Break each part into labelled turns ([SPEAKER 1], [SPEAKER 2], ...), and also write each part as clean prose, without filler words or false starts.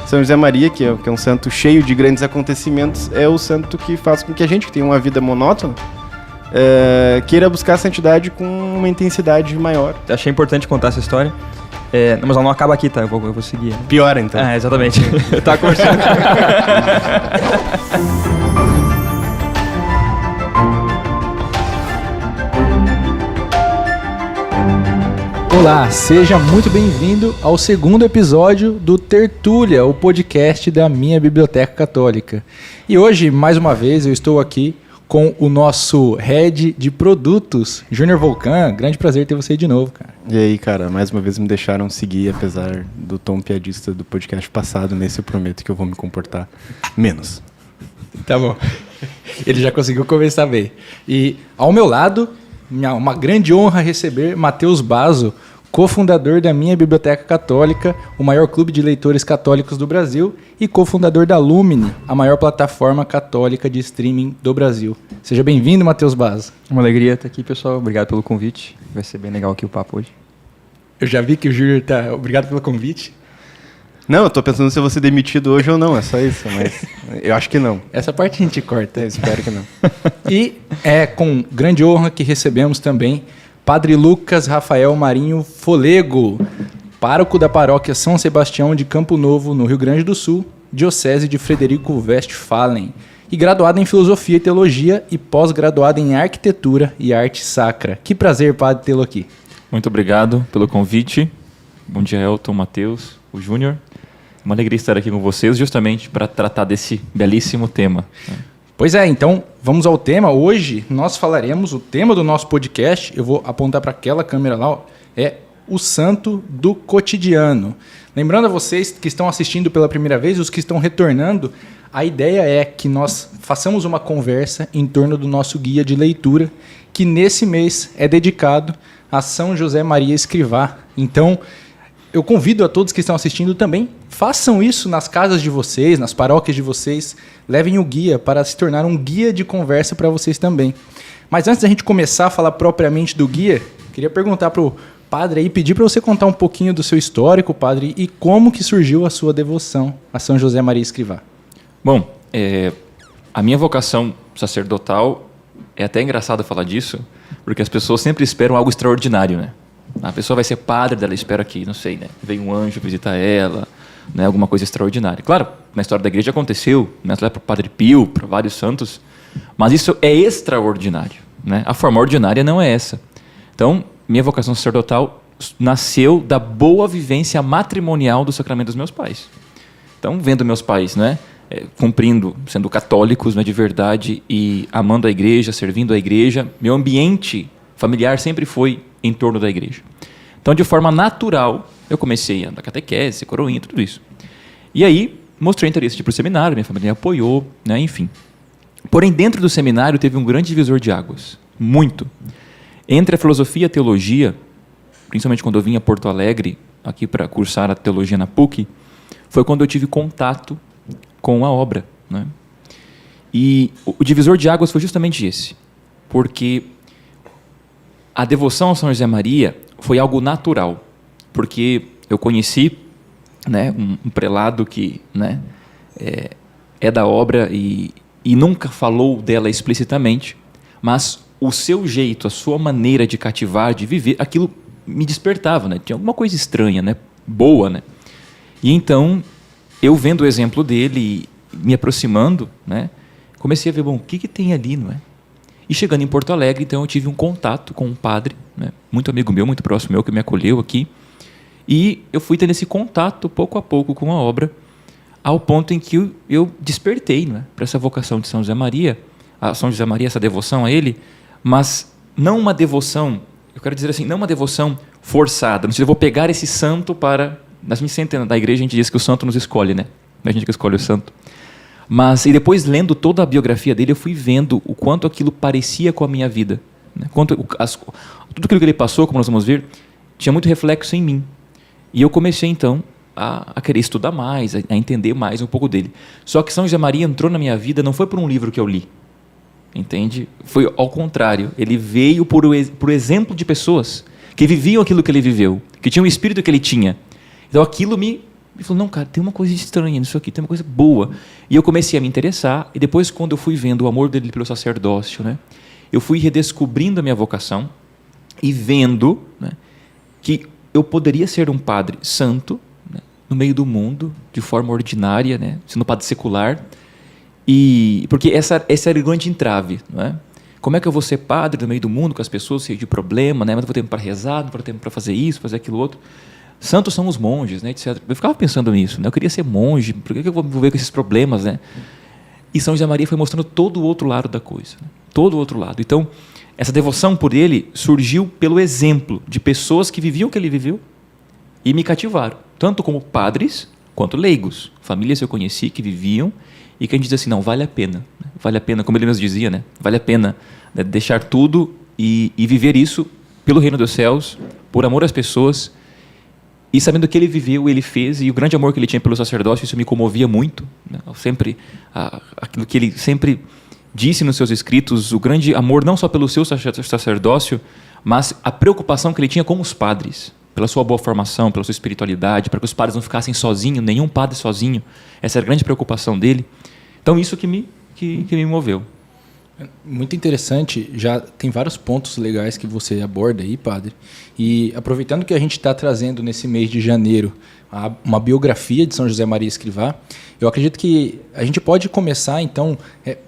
[SPEAKER 1] São José Maria, que é um santo cheio de grandes acontecimentos, é o santo que faz com que a gente, que tem uma vida monótona, queira buscar a santidade com uma intensidade maior.
[SPEAKER 2] Achei importante contar essa história. Mas ela não acaba aqui, tá? Eu vou seguir.
[SPEAKER 1] Piora, então.
[SPEAKER 2] Exatamente. Eu tava conversando.
[SPEAKER 3] Olá, seja muito bem-vindo ao segundo episódio do Tertúlia, o podcast da minha Biblioteca Católica. E hoje, mais uma vez, eu estou aqui com o nosso head de produtos, Júnior Volcan. Grande prazer ter você de novo, cara.
[SPEAKER 1] E aí, cara, mais uma vez me deixaram seguir, apesar do tom piadista do podcast passado. Nesse eu prometo que eu vou me comportar menos.
[SPEAKER 3] Tá bom. Ele já conseguiu começar bem. E ao meu lado, uma grande honra receber Matheus Basso, cofundador da minha Biblioteca Católica, o maior clube de leitores católicos do Brasil, e cofundador da Lumine, a maior plataforma católica de streaming do Brasil. Seja bem-vindo, Matheus Basso.
[SPEAKER 2] Uma alegria estar aqui, pessoal. Obrigado pelo convite. Vai ser bem legal aqui o papo hoje.
[SPEAKER 3] Eu já vi que o Júnior tá... Obrigado pelo convite.
[SPEAKER 1] Não, eu tô pensando se eu vou ser demitido hoje ou não, é só isso, mas eu acho que não.
[SPEAKER 3] Essa parte a gente corta.
[SPEAKER 1] Eu espero que não.
[SPEAKER 3] E é com grande honra que recebemos também Padre Lucas Rafael Marinho Folego, pároco da paróquia São Sebastião de Campo Novo, no Rio Grande do Sul, diocese de Frederico Westphalen, e graduado em Filosofia e Teologia e pós-graduado em Arquitetura e Arte Sacra. Que prazer, Padre, tê-lo aqui.
[SPEAKER 4] Muito obrigado pelo convite. Bom dia, Elton, Matheus, o Júnior. Uma alegria estar aqui com vocês justamente para tratar desse belíssimo tema.
[SPEAKER 3] Pois é, então vamos ao tema. Hoje nós falaremos, o tema do nosso podcast, eu vou apontar para aquela câmera lá, ó, é o santo do cotidiano. Lembrando a vocês que estão assistindo pela primeira vez, os que estão retornando, a ideia é que nós façamos uma conversa em torno do nosso guia de leitura, que nesse mês é dedicado a São José Maria Escrivá. Então, eu convido a todos que estão assistindo também, façam isso nas casas de vocês, nas paróquias de vocês, levem o guia para se tornar um guia de conversa para vocês também. Mas antes da gente começar a falar propriamente do guia, queria perguntar para o padre aí, pedir para você contar um pouquinho do seu histórico, padre, e como que surgiu a sua devoção a São José Maria Escrivá.
[SPEAKER 4] Bom, a minha vocação sacerdotal, é até engraçado falar disso, porque as pessoas sempre esperam algo extraordinário, né? A pessoa vai ser padre, ela espera que, não sei, né? Vem um anjo visitar ela, né? Alguma coisa extraordinária. Claro, na história da igreja aconteceu, né? Para o Padre Pio, para vários santos, mas isso é extraordinário, né? A forma ordinária não é essa. Então, minha vocação sacerdotal nasceu da boa vivência matrimonial do sacramento dos meus pais. Então, vendo meus pais, né? Cumprindo, sendo católicos, né, de verdade, e amando a igreja, servindo a igreja, meu ambiente familiar sempre foi em torno da igreja. Então, de forma natural, eu comecei a dar catequese, coroinha, tudo isso. E aí, mostrei interesse de ir para o seminário, minha família apoiou, né, enfim. Porém, dentro do seminário, teve um grande divisor de águas, muito. Entre a filosofia e a teologia, principalmente quando eu vim a Porto Alegre, aqui para cursar a teologia na PUC, foi quando eu tive contato com a obra, né? E o divisor de águas foi justamente esse, porque a devoção a São José Maria foi algo natural, porque eu conheci, né, um prelado que, né, é da obra e nunca falou dela explicitamente, mas o seu jeito, a sua maneira de cativar, de viver, aquilo me despertava, né? Tinha alguma coisa estranha, né? Boa, né? E então, eu vendo o exemplo dele e me aproximando, né, comecei a ver, bom, o que tem ali, não é? E chegando em Porto Alegre, então eu tive um contato com um padre, né, muito amigo meu, muito próximo meu, que me acolheu aqui. E eu fui tendo esse contato, pouco a pouco, com a obra, ao ponto em que eu despertei, né, para essa vocação de São José Maria, a São José Maria, essa devoção a ele, mas não uma devoção, eu quero dizer assim, não uma devoção forçada. Não sei, eu vou pegar esse santo para... Na da igreja a gente diz que o santo nos escolhe, né? A gente que escolhe o santo. Mas, e depois lendo toda a biografia dele, eu fui vendo o quanto aquilo parecia com a minha vida, né? Tudo aquilo que ele passou, como nós vamos ver, tinha muito reflexo em mim. E eu comecei, então, a querer estudar mais, a entender mais um pouco dele. Só que São José Maria entrou na minha vida, não foi por um livro que eu li, entende? Foi ao contrário. Ele veio por exemplo de pessoas que viviam aquilo que ele viveu, que tinham o espírito que ele tinha. Então aquilo me Ele falou, não, cara, tem uma coisa estranha nisso aqui, tem uma coisa boa. E eu comecei a me interessar, e depois, quando eu fui vendo o amor dele pelo sacerdócio, né, eu fui redescobrindo a minha vocação e vendo, né, que eu poderia ser um padre santo, né, no meio do mundo, de forma ordinária, né, sendo padre secular, porque essa era o grande entrave, não é? Como é que eu vou ser padre no meio do mundo, com as pessoas cheias de problema, né? Mas não vou ter tempo para rezar, não vou ter tempo para fazer isso, fazer aquilo outro. Santos são os monges, né, etc. Eu ficava pensando nisso, né? Eu queria ser monge, por que eu vou me envolver com esses problemas, né? E São José Maria foi mostrando todo o outro lado da coisa, né? Todo o outro lado. Então, essa devoção por ele surgiu pelo exemplo de pessoas que viviam o que ele viveu e me cativaram, tanto como padres quanto leigos, famílias que eu conheci que viviam e que a gente diz assim, não, vale a pena, como ele mesmo dizia, né? Vale a pena, né, deixar tudo e viver isso pelo reino dos céus, por amor às pessoas. E sabendo o que ele viveu, ele fez, e o grande amor que ele tinha pelo sacerdócio, isso me comovia muito, né? Aquilo que ele sempre disse nos seus escritos, o grande amor não só pelo seu sacerdócio, mas a preocupação que ele tinha com os padres, pela sua boa formação, pela sua espiritualidade, para que os padres não ficassem sozinhos, nenhum padre sozinho. Essa era a grande preocupação dele. Então, isso que me moveu.
[SPEAKER 3] Muito interessante, já tem vários pontos legais que você aborda aí, padre. E aproveitando que a gente está trazendo nesse mês de janeiro uma biografia de São José Maria Escrivá, eu acredito que a gente pode começar, então,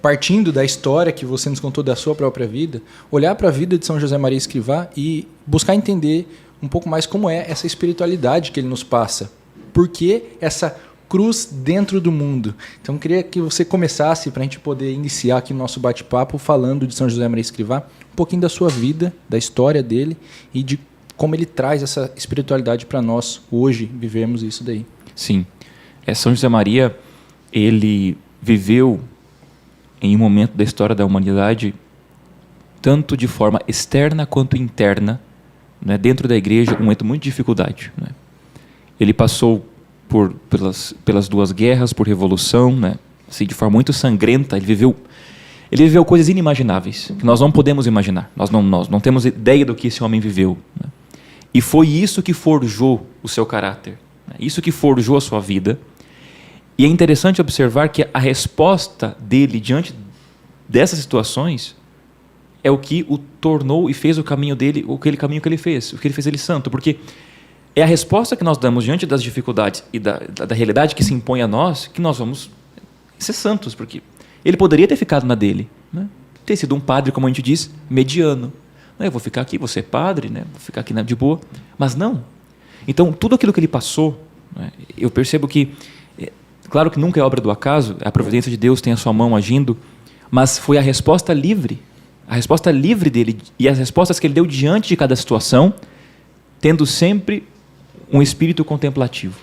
[SPEAKER 3] partindo da história que você nos contou da sua própria vida, olhar para a vida de São José Maria Escrivá e buscar entender um pouco mais como é essa espiritualidade que ele nos passa. Por que essa cruz dentro do mundo? Então, eu queria que você começasse, para a gente poder iniciar aqui o nosso bate-papo, falando de São José Maria Escrivá, um pouquinho da sua vida, da história dele e de como ele traz essa espiritualidade para nós hoje, vivemos isso daí.
[SPEAKER 4] Sim. São José Maria, ele viveu em um momento da história da humanidade, tanto de forma externa quanto interna, né, dentro da igreja, um momento muito de dificuldade, né? Ele passou pelas duas guerras, por revolução, né? Assim, de forma muito sangrenta. Ele viveu coisas inimagináveis, que nós não podemos imaginar. Nós não temos ideia do que esse homem viveu, né? E foi isso que forjou o seu caráter, né? Isso que forjou a sua vida. E é interessante observar que a resposta dele diante dessas situações é o que o tornou e fez o caminho dele, aquele caminho que ele fez, o que ele fez ele santo, porque é a resposta que nós damos diante das dificuldades e da realidade que se impõe a nós, que nós vamos ser santos, porque ele poderia ter ficado na dele, né? Ter sido um padre, como a gente diz, mediano. Eu vou ficar aqui, vou ser padre, né? Vou ficar aqui de boa. Mas não. Então, tudo aquilo que ele passou, né, eu percebo que, claro que nunca é obra do acaso, a providência de Deus tem a sua mão agindo, mas foi a resposta livre dele e as respostas que ele deu diante de cada situação, tendo sempre um espírito contemplativo,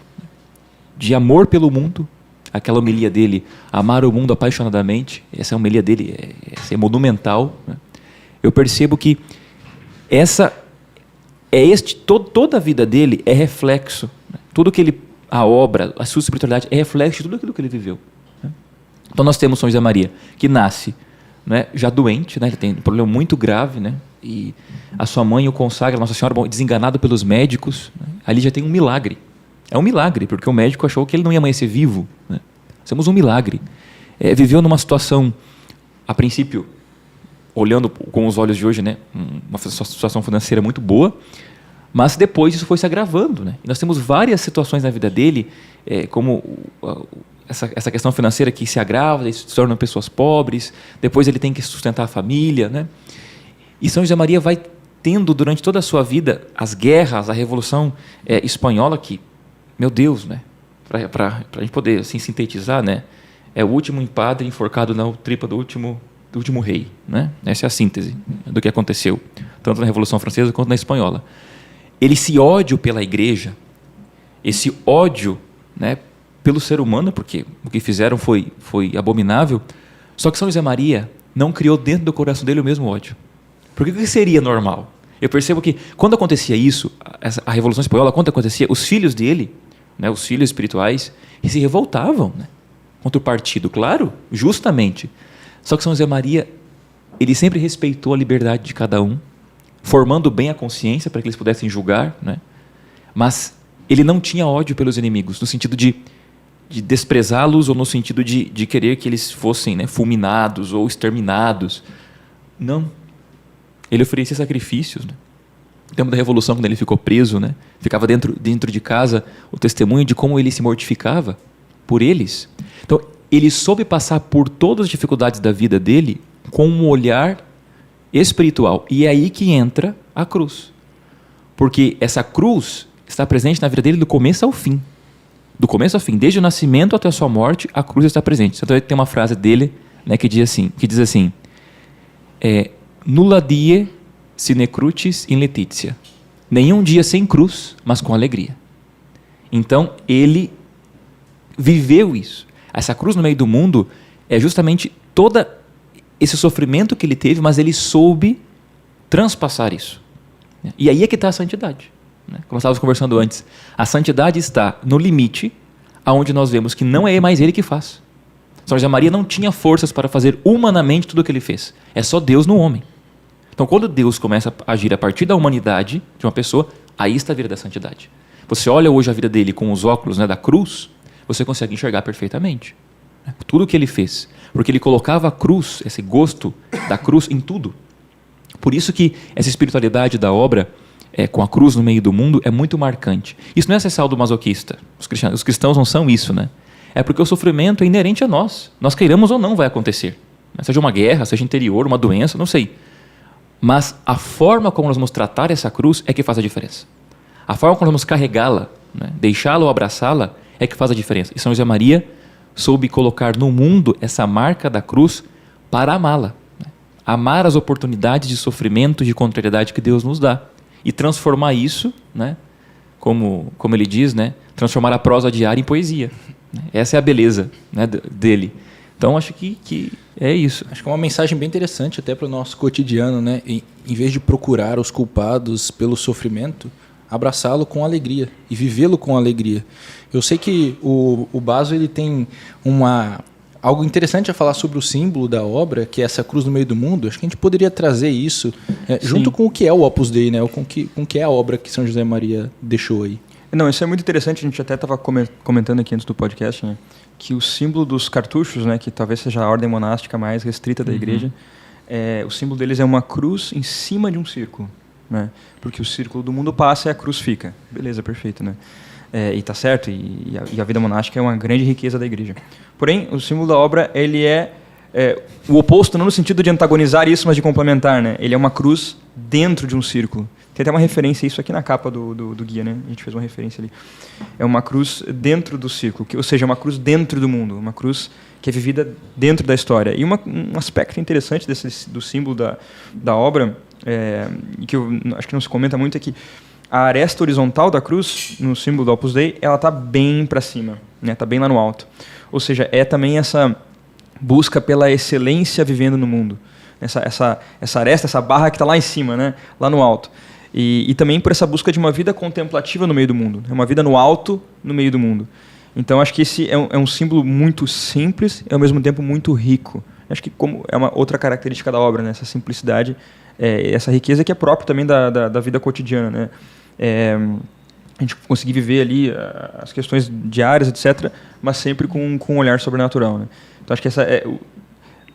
[SPEAKER 4] de amor pelo mundo. Aquela homilia dele, amar o mundo apaixonadamente, essa homilia dele é monumental, né? Eu percebo que toda a vida dele é reflexo, né? Tudo que a obra, a sua espiritualidade é reflexo de tudo aquilo que ele viveu, né? Então nós temos São José Maria, que nasce, né, já doente, né? Ele tem um problema muito grave, né? E a sua mãe o consagra, Nossa Senhora, desenganado pelos médicos, né? Ali já tem um milagre. É um milagre, porque o médico achou que ele não ia amanhecer vivo, né? Temos um milagre. Viveu numa situação, a princípio, olhando com os olhos de hoje, né, uma situação financeira muito boa, mas depois isso foi se agravando, né? E nós temos várias situações na vida dele, como essa questão financeira que se agrava, eles se tornam pessoas pobres, depois ele tem que sustentar a família, né? E São José Maria vai tendo durante toda a sua vida as guerras, a Revolução Espanhola, que, meu Deus, né? Para a gente poder assim, sintetizar, né? É o último padre enforcado na tripa do último rei, né? Essa é a síntese do que aconteceu, tanto na Revolução Francesa quanto na Espanhola. Esse ódio pela igreja, esse ódio, né, pelo ser humano, porque o que fizeram foi abominável, só que São José Maria não criou dentro do coração dele o mesmo ódio. Porque o que seria normal? Eu percebo que quando acontecia isso, a Revolução Espanhola, quando acontecia, os filhos dele, né, os filhos espirituais, eles se revoltavam, né, contra o partido, claro, justamente. Só que São José Maria, ele sempre respeitou a liberdade de cada um, formando bem a consciência para que eles pudessem julgar, né? Mas ele não tinha ódio pelos inimigos, no sentido de desprezá-los ou no sentido de querer que eles fossem, né, fulminados ou exterminados. Não. Ele oferecia sacrifícios. Né? No tempo da Revolução, quando ele ficou preso, né, ficava dentro de casa o testemunho de como ele se mortificava por eles. Então, ele soube passar por todas as dificuldades da vida dele com um olhar espiritual. E é aí que entra a cruz. Porque essa cruz está presente na vida dele do começo ao fim. Do começo ao fim, desde o nascimento até a sua morte, a cruz está presente. Então tem uma frase dele, né, que diz assim, nulla die sine crucis in laetitia. Nenhum dia sem cruz, mas com alegria. Então ele viveu isso. Essa cruz no meio do mundo é justamente todo esse sofrimento que ele teve, mas ele soube transpassar isso. E aí é que está a santidade. Como estávamos conversando antes, a santidade está no limite, aonde nós vemos que não é mais ele que faz. São José Maria não tinha forças para fazer humanamente tudo o que ele fez. É só Deus no homem. Então, quando Deus começa a agir a partir da humanidade de uma pessoa, aí está a vida da santidade. Você olha hoje a vida dele com os óculos, né, da cruz, você consegue enxergar perfeitamente tudo o que ele fez. Porque ele colocava a cruz, esse gosto da cruz em tudo. Por isso que essa espiritualidade da obra, com a cruz no meio do mundo, é muito marcante. Isso não é ser sadomasoquista. Os cristãos não são isso, né? É porque o sofrimento é inerente a nós. Nós queiramos ou não vai acontecer. Seja uma guerra, seja interior, uma doença, não sei. Mas a forma como nós vamos tratar essa cruz é que faz a diferença. A forma como nós vamos carregá-la, né? Deixá-la ou abraçá-la, é que faz a diferença. E São José Maria soube colocar no mundo essa marca da cruz para amá-la. Né? Amar as oportunidades de sofrimento, de contrariedade que Deus nos dá. E transformar isso, né? Como ele diz, né? Transformar a prosa diária em poesia. Essa é a beleza, né, dele. Então, acho que é isso.
[SPEAKER 3] Acho que é uma mensagem bem interessante até para o nosso cotidiano, né? Em vez de procurar os culpados pelo sofrimento, abraçá-lo com alegria e vivê-lo com alegria. Eu sei que o Baso ele tem algo interessante a falar sobre o símbolo da obra, que é essa cruz no meio do mundo. Acho que a gente poderia trazer isso junto com o que é o Opus Dei, né? Com o que é a obra que São José Maria deixou aí.
[SPEAKER 2] Não, isso é muito interessante. A gente até estava comentando aqui antes do podcast, né, que o símbolo dos cartuchos, né, que talvez seja a ordem monástica mais restrita da igreja, o símbolo deles é uma cruz em cima de um círculo. Né? Porque o círculo do mundo passa e a cruz fica. Beleza, perfeito. Né? E está certo, e a vida monástica é uma grande riqueza da igreja. Porém, o símbolo da obra ele é o oposto, não no sentido de antagonizar isso, mas de complementar. Né? Ele é uma cruz dentro de um círculo. Tem até uma referência a isso aqui na capa do guia, né? A gente fez uma referência ali. É uma cruz dentro do círculo, ou seja, uma cruz dentro do mundo, uma cruz que é vivida dentro da história. E um aspecto interessante do símbolo da obra, que eu acho que não se comenta muito, é que a aresta horizontal da cruz, no símbolo do Opus Dei, ela está bem para cima, né? Está bem lá no alto. Ou seja, é também essa busca pela excelência vivendo no mundo. Essa aresta, essa barra que está lá em cima, né? Lá no alto. E também por essa busca de uma vida contemplativa no meio do mundo. Uma vida no alto, no meio do mundo. Então, acho que esse é um símbolo muito simples e, ao mesmo tempo, muito rico. Acho que como é uma outra característica da obra, né? Essa simplicidade, essa riqueza que é própria também da vida cotidiana. Né? A gente conseguir viver ali as questões diárias, etc., mas sempre com um olhar sobrenatural. Né? Então, acho que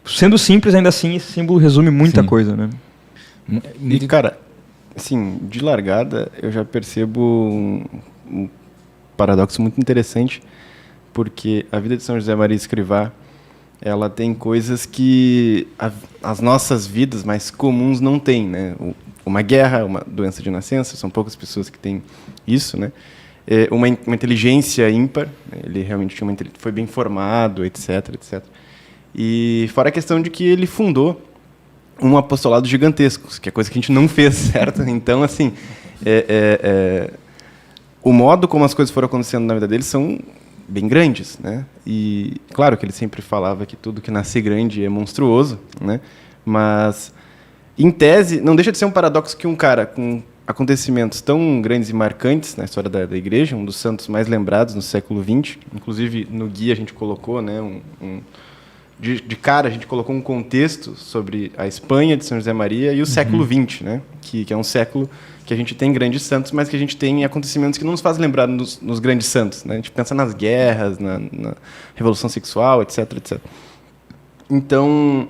[SPEAKER 2] sendo simples, ainda assim, esse símbolo resume muita coisa. Né?
[SPEAKER 1] E, cara, assim, de largada, eu já percebo um paradoxo muito interessante, porque a vida de São José Maria Escrivá, ela tem coisas que as nossas vidas mais comuns não têm, né? Uma guerra, uma doença de nascença, são poucas pessoas que têm isso, né? Uma inteligência ímpar, ele realmente foi bem formado, etc, etc. E fora a questão de que ele fundou um apostolado gigantesco, que é coisa que a gente não fez, certo? Então, assim, o modo como as coisas foram acontecendo na vida dele são bem grandes, né? E claro que ele sempre falava que tudo que nasce grande é monstruoso, né? Mas, em tese, não deixa de ser um paradoxo que um cara com acontecimentos tão grandes e marcantes na história da igreja, um dos santos mais lembrados no século XX, inclusive no guia a gente colocou, né, de cara, a gente colocou um contexto sobre a Espanha de São José Maria e o século XX, né? Que é um século que a gente tem grandes santos, mas que a gente tem acontecimentos que não nos fazem lembrar nos grandes santos, né? A gente pensa nas guerras, na revolução sexual, etc, etc. Então,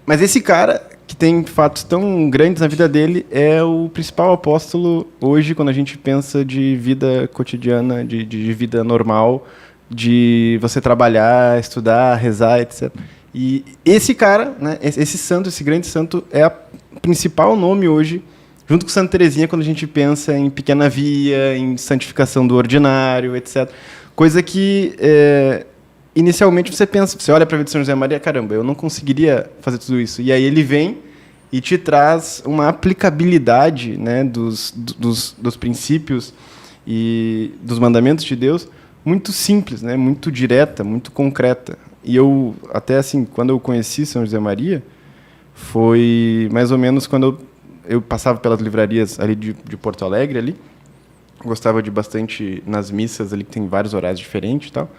[SPEAKER 1] mas esse cara que tem fatos tão grandes na vida dele é o principal apóstolo hoje, quando a gente pensa de vida cotidiana, de vida normal, de você trabalhar, estudar, rezar, etc. E esse cara, né, esse santo, esse grande santo, é o principal nome hoje, junto com Santa Teresinha, quando a gente pensa em pequena via, em santificação do ordinário, etc. Coisa que, inicialmente, você olha para a vida de São José Maria, caramba, eu não conseguiria fazer tudo isso. E aí ele vem e te traz uma aplicabilidade, né, dos princípios e dos mandamentos de Deus muito simples, né, muito direta, muito concreta. E eu, até assim, quando eu conheci São José Maria, foi mais ou menos quando eu passava pelas livrarias ali de Porto Alegre, ali. Gostava de bastante nas missas ali, que tem vários horários diferentes e tal.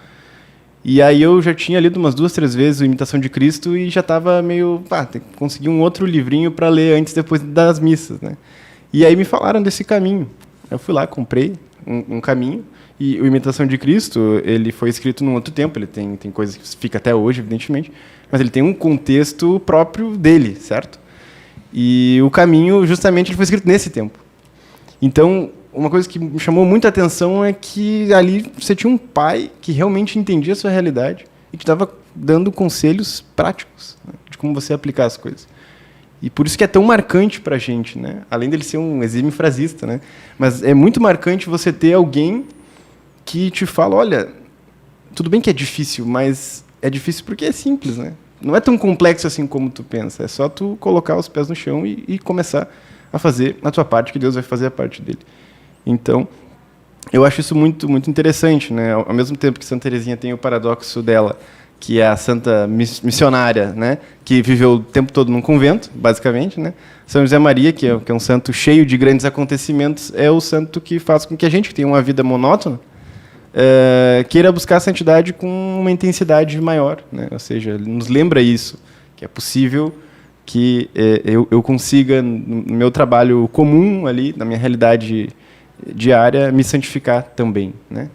[SPEAKER 1] E aí eu já tinha lido umas 2, 3 vezes o Imitação de Cristo e já estava meio... tem que conseguir um outro livrinho para ler antes, depois das missas, né? E aí me falaram desse caminho. Eu fui lá, comprei um caminho. E o Imitação de Cristo, ele foi escrito num outro tempo. Ele tem coisas que fica até hoje, evidentemente. Mas ele tem um contexto próprio dele, certo? E o caminho, justamente, ele foi escrito nesse tempo. Então, uma coisa que me chamou muita atenção é que ali você tinha um pai que realmente entendia a sua realidade e que estava dando conselhos práticos, né, de como você aplicar as coisas. E por isso que é tão marcante para a gente, né? Além dele ser um exímio frasista, né? Mas é muito marcante você ter alguém que te fala, olha, tudo bem que é difícil, mas é difícil porque é simples, né? Não é tão complexo assim como tu pensa. É só tu colocar os pés no chão e começar a fazer a tua parte, que Deus vai fazer a parte dele. Então, eu acho isso muito, muito interessante, né? Ao mesmo tempo que Santa Teresinha tem o paradoxo dela, que é a santa missionária, né? Que viveu o tempo todo num convento, basicamente, né? São José Maria, que é um santo cheio de grandes acontecimentos, é o santo que faz com que a gente, que tem uma vida monótona, queira buscar a santidade com uma intensidade maior, né? Ou seja, ele nos lembra isso, que é possível que eu consiga, no meu trabalho comum ali, na minha realidade diária, me santificar também, né?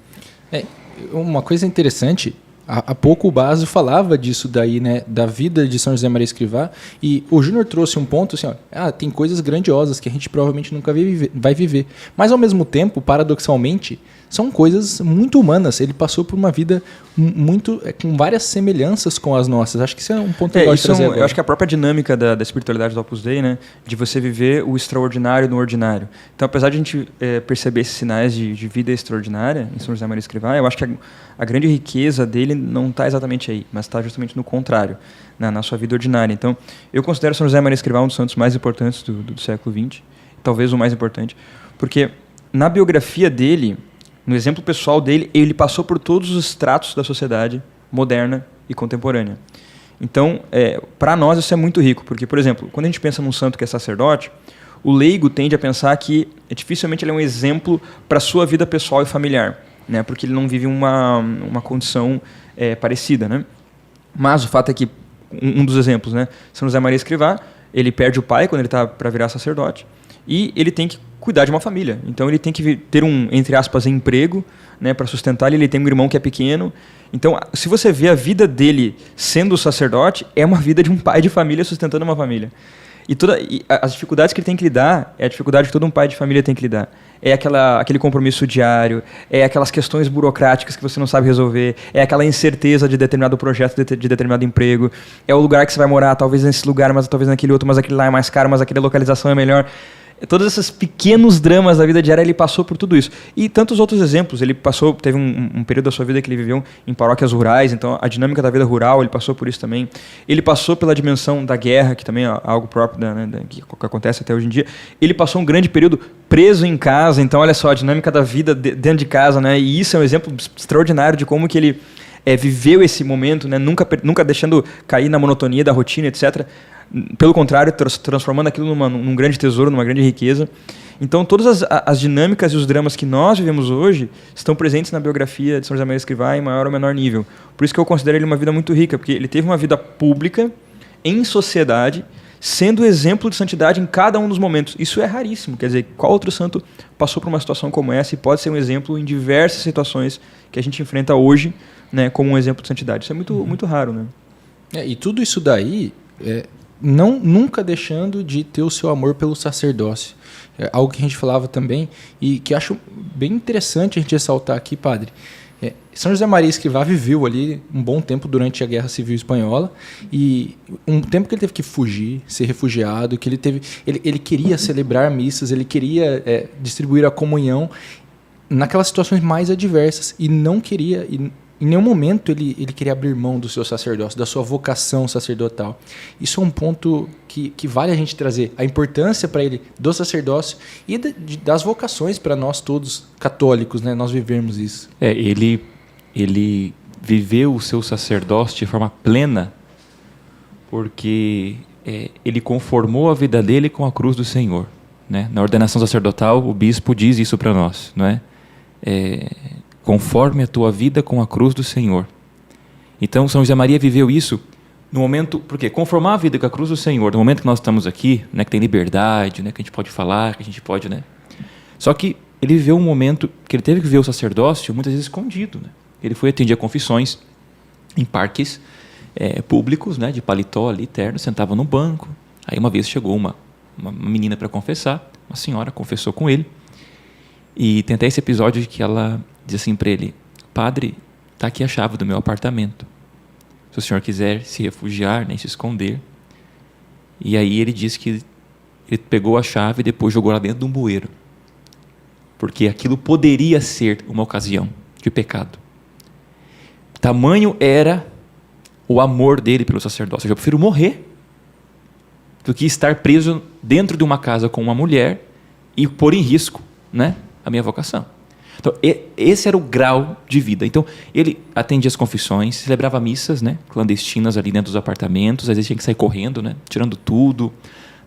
[SPEAKER 3] Uma coisa interessante, há pouco o Baso falava disso daí, né, da vida de São José Maria Escrivá, e o Júnior trouxe um ponto assim, tem coisas grandiosas que a gente provavelmente nunca vai viver, mas ao mesmo tempo, paradoxalmente, são coisas muito humanas. Ele passou por uma vida muito com várias semelhanças com as nossas. Acho que isso é um ponto legal de trazer agora.
[SPEAKER 2] Eu acho que a própria dinâmica da espiritualidade do Opus Dei, né, de você viver o extraordinário no ordinário. Então, apesar de a gente perceber esses sinais de vida extraordinária em São José Maria Escrivá, eu acho que a grande riqueza dele não está exatamente aí, mas está justamente no contrário, na sua vida ordinária. Então, eu considero São José Maria Escrivá um dos santos mais importantes do século XX, talvez o mais importante, porque na biografia dele, no exemplo pessoal dele, ele passou por todos os estratos da sociedade moderna e contemporânea. Então, para nós isso é muito rico, porque, por exemplo, quando a gente pensa num santo que é sacerdote, o leigo tende a pensar que dificilmente ele é um exemplo para a sua vida pessoal e familiar, né? Porque ele não vive uma condição parecida, né? Mas o fato é que, um dos exemplos, né? São José Maria Escrivá, ele perde o pai quando ele está para virar sacerdote, e ele tem que cuidar de uma família. Então ele tem que ter um, entre aspas, emprego, né, para sustentar ele tem um irmão que é pequeno. Então, se você vê a vida dele sendo sacerdote, é uma vida de um pai de família sustentando uma família. E as dificuldades que ele tem que lidar é a dificuldade que todo um pai de família tem que lidar. É aquele compromisso diário, é aquelas questões burocráticas que você não sabe resolver, é aquela incerteza de determinado projeto, de determinado emprego, é o lugar que você vai morar, talvez nesse lugar, mas talvez naquele outro, mas aquele lá é mais caro, mas aquela localização é melhor. Todos esses pequenos dramas da vida diária, ele passou por tudo isso. E tantos outros exemplos. Ele teve um período da sua vida que ele viveu em paróquias rurais, então a dinâmica da vida rural, ele passou por isso também. Ele passou pela dimensão da guerra, que também é algo próprio que acontece até hoje em dia. Ele passou um grande período preso em casa, então olha só, a dinâmica da vida dentro de casa, né? E isso é um exemplo extraordinário de como que ele viveu esse momento, né? Nunca deixando cair na monotonia da rotina, etc. Pelo contrário, transformando aquilo num grande tesouro, numa grande riqueza. Então, todas as dinâmicas e os dramas que nós vivemos hoje estão presentes na biografia de São José Maria Escrivá em maior ou menor nível. Por isso que eu considero ele uma vida muito rica, porque ele teve uma vida pública, em sociedade, sendo exemplo de santidade em cada um dos momentos. Isso é raríssimo. Quer dizer, qual outro santo passou por uma situação como essa e pode ser um exemplo em diversas situações que a gente enfrenta hoje, né, como um exemplo de santidade? Isso é muito raro, né?
[SPEAKER 3] E tudo isso daí, nunca deixando de ter o seu amor pelo sacerdócio. É algo que a gente falava também e que acho bem interessante a gente ressaltar aqui, padre. São José Maria Escrivá viveu ali um bom tempo durante a Guerra Civil Espanhola e um tempo que ele teve que fugir, ser refugiado, que ele queria celebrar missas, ele queria distribuir a comunhão naquelas situações mais adversas e não queria, em nenhum momento ele queria abrir mão do seu sacerdócio, da sua vocação sacerdotal. Isso é um ponto que vale a gente trazer, a importância para ele do sacerdócio e das vocações para nós todos católicos, né? Nós vivemos isso.
[SPEAKER 4] Ele viveu o seu sacerdócio de forma plena porque ele conformou a vida dele com a cruz do Senhor, né? Na ordenação sacerdotal, o bispo diz isso para nós, não é? Conforme a tua vida com a cruz do Senhor. Então, São José Maria viveu isso no momento... Por quê? Conformar a vida com a cruz do Senhor, no momento que nós estamos aqui, né, que tem liberdade, né, que a gente pode falar, que a gente pode... Né? Só que ele viveu um momento que ele teve que viver o sacerdócio muitas vezes escondido. Né? Ele foi atender a confissões em parques públicos, né, de paletó ali, terno, sentava no banco. Aí uma vez chegou uma menina para confessar, uma senhora confessou com ele. E tem até esse episódio de que ela diz assim para ele: padre, está aqui a chave do meu apartamento. Se o senhor quiser se refugiar, nem se esconder. E aí ele diz que ele pegou a chave e depois jogou lá dentro de um bueiro. Porque aquilo poderia ser uma ocasião de pecado. Tamanho era o amor dele pelo sacerdócio. Eu prefiro morrer do que estar preso dentro de uma casa com uma mulher e pôr em risco, né, a minha vocação. Então, esse era o grau de vida. Então, ele atendia as confissões, celebrava missas, né, clandestinas ali dentro dos apartamentos, às vezes tinha que sair correndo, né, tirando tudo.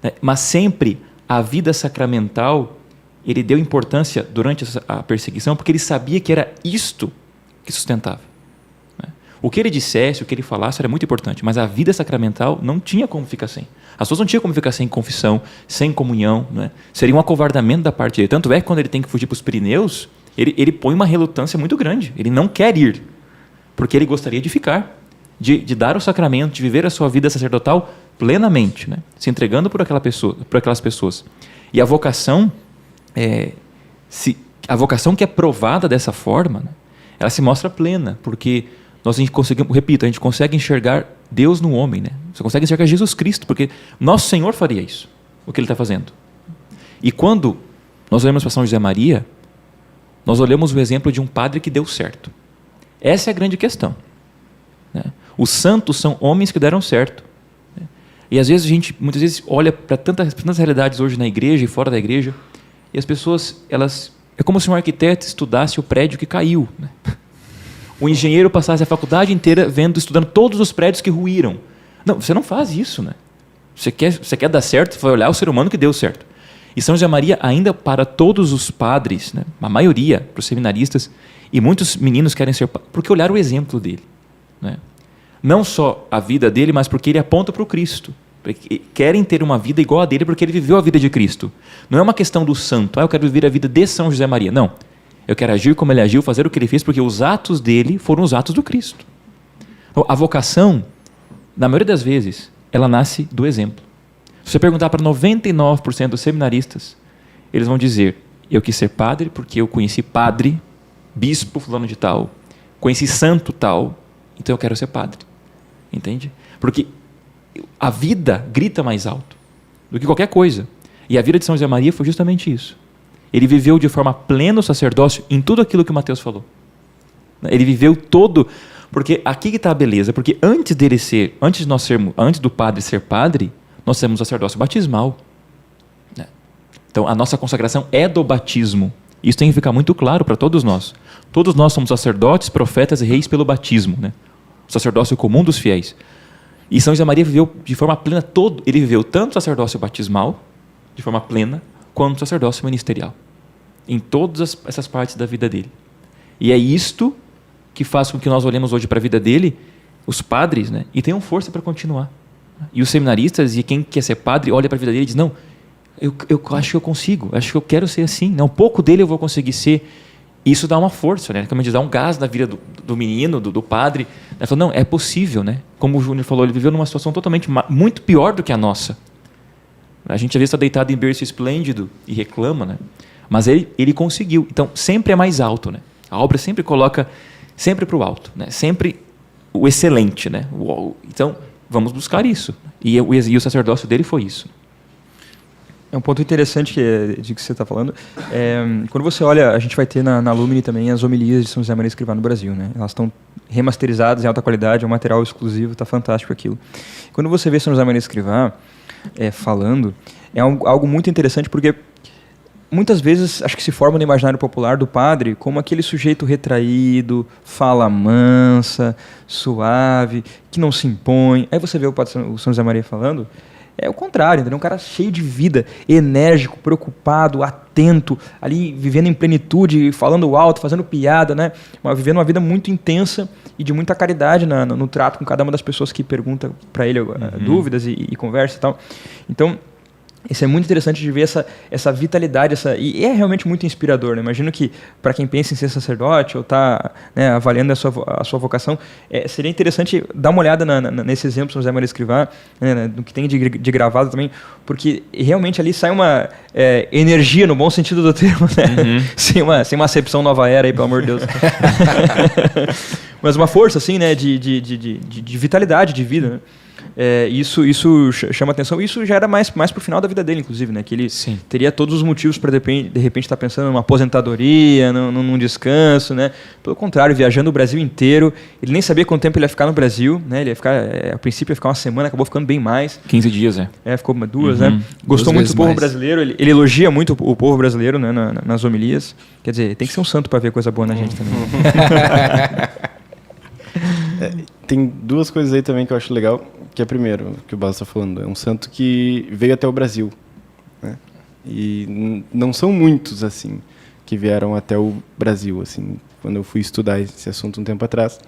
[SPEAKER 4] Né, mas sempre a vida sacramental, ele deu importância durante a perseguição, porque ele sabia que era isto que sustentava. Né. O que ele dissesse, o que ele falasse era muito importante, mas a vida sacramental não tinha como ficar sem. As pessoas não tinham como ficar sem confissão, sem comunhão. Né. Seria um acovardamento da parte dele. Tanto é que quando ele tem que fugir para os Pirineus, ele põe uma relutância muito grande. Ele não quer ir, porque ele gostaria de ficar, de dar o sacramento, de viver a sua vida sacerdotal plenamente, né? Se entregando por aquelas pessoas. E a vocação, a vocação que é provada dessa forma, né, ela se mostra plena, porque a gente consegue enxergar Deus no homem. Né? Você consegue enxergar Jesus Cristo, porque nosso Senhor faria isso, o que Ele está fazendo. E quando nós olhamos para São José Maria, nós olhamos o exemplo de um padre que deu certo. Essa é a grande questão. Né? Os santos são homens que deram certo. Né? E às vezes a gente, muitas vezes, olha para tantas realidades hoje na igreja e fora da igreja, e as pessoas, é como se um arquiteto estudasse o prédio que caiu. Né? O engenheiro passasse a faculdade inteira estudando todos os prédios que ruíram. Não, você não faz isso. Né? Você quer dar certo, você vai olhar o ser humano que deu certo. E São José Maria, ainda para todos os padres, né, a maioria, para os seminaristas, e muitos meninos querem ser padres, porque olharam o exemplo dele. Né? Não só a vida dele, mas porque ele aponta para o Cristo. Querem ter uma vida igual a dele, porque ele viveu a vida de Cristo. Não é uma questão do santo, eu quero viver a vida de São José Maria. Não. Eu quero agir como ele agiu, fazer o que ele fez, porque os atos dele foram os atos do Cristo. Então, a vocação, na maioria das vezes, ela nasce do exemplo. Se você perguntar para 99% dos seminaristas, eles vão dizer: eu quis ser padre porque eu conheci padre, bispo fulano de tal, conheci santo tal, então eu quero ser padre. Entende? Porque a vida grita mais alto do que qualquer coisa. E a vida de São José Maria foi justamente isso. Ele viveu de forma plena o sacerdócio em tudo aquilo que o Mateus falou. Ele viveu todo... Porque aqui que está a beleza. Porque antes do padre ser padre, nós temos o sacerdócio batismal. Então, a nossa consagração é do batismo. Isso tem que ficar muito claro para todos nós. Todos nós somos sacerdotes, profetas e reis pelo batismo, né? O sacerdócio comum dos fiéis. E São José Maria viveu de forma plena ele viveu tanto o sacerdócio batismal, de forma plena, quanto o sacerdócio ministerial. Em todas essas partes da vida dele. E é isto que faz com que nós olhemos hoje para a vida dele, os padres, né? E tenham força para continuar. E os seminaristas e quem quer ser padre olha para a vida dele e diz, não, eu acho que eu consigo, acho que eu quero ser assim. Não, um pouco dele eu vou conseguir ser. Isso dá uma força, né? Como diz, dá um gás na vida do menino, do padre. Ele falou, não, é possível, né? Como o Júnior falou, ele viveu numa situação totalmente muito pior do que a nossa. A gente às vezes está deitado em berço esplêndido e reclama, né? Mas ele conseguiu. Então, sempre é mais alto, né? A obra sempre coloca sempre para o alto, né? Sempre o excelente, né? Então, vamos buscar isso. E o sacerdócio dele foi isso.
[SPEAKER 2] É um ponto interessante de que você está falando. Quando você olha, a gente vai ter na Lumine também as homilias de São José Maria Escrivá no Brasil, né? Elas estão remasterizadas em alta qualidade, é um material exclusivo, está fantástico aquilo. Quando você vê São José Maria Escrivá falando, é algo muito interessante porque muitas vezes acho que se forma no imaginário popular do padre como aquele sujeito retraído, fala mansa, suave, que não se impõe. Aí você vê o São José Maria falando, é o contrário, entendeu? Um cara cheio de vida, enérgico, preocupado, atento, ali vivendo em plenitude, falando alto, fazendo piada, né? Vivendo uma vida muito intensa e de muita caridade no trato com cada uma das pessoas que pergunta para ele dúvidas e conversa e tal. Então, isso é muito interessante de ver essa vitalidade, e é realmente muito inspirador, né? Imagino que, para quem pensa em ser sacerdote ou está, né, avaliando a sua vocação, seria interessante dar uma olhada nesse exemplo, São José Maria Escrivá, né, do que tem de gravado também, porque realmente ali sai uma energia, no bom sentido do termo, né? Sem uma acepção nova era aí, pelo amor de Deus. Mas uma força, assim, né, de vitalidade, de vida, né? Isso chama atenção. Isso já era mais pro final da vida dele, inclusive, né? Que ele teria todos os motivos para de repente estar pensando numa aposentadoria, num descanso, né? Pelo contrário, viajando o Brasil inteiro. Ele nem sabia quanto tempo ele ia ficar no Brasil, né? Ele ia ficar, a princípio ia ficar uma semana, acabou ficando bem mais.
[SPEAKER 4] 15 dias,
[SPEAKER 2] ficou 2, né? Gostou muito do povo brasileiro. Ele elogia muito o povo brasileiro, né? Nas homilias. Quer dizer, tem que ser um santo para ver coisa boa na gente também.
[SPEAKER 1] Tem duas coisas aí também que eu acho legal, que é primeiro, que o Basso está falando, é um santo que veio até o Brasil, né? E não são muitos, assim, que vieram até o Brasil, assim. Quando eu fui estudar esse assunto um tempo atrás,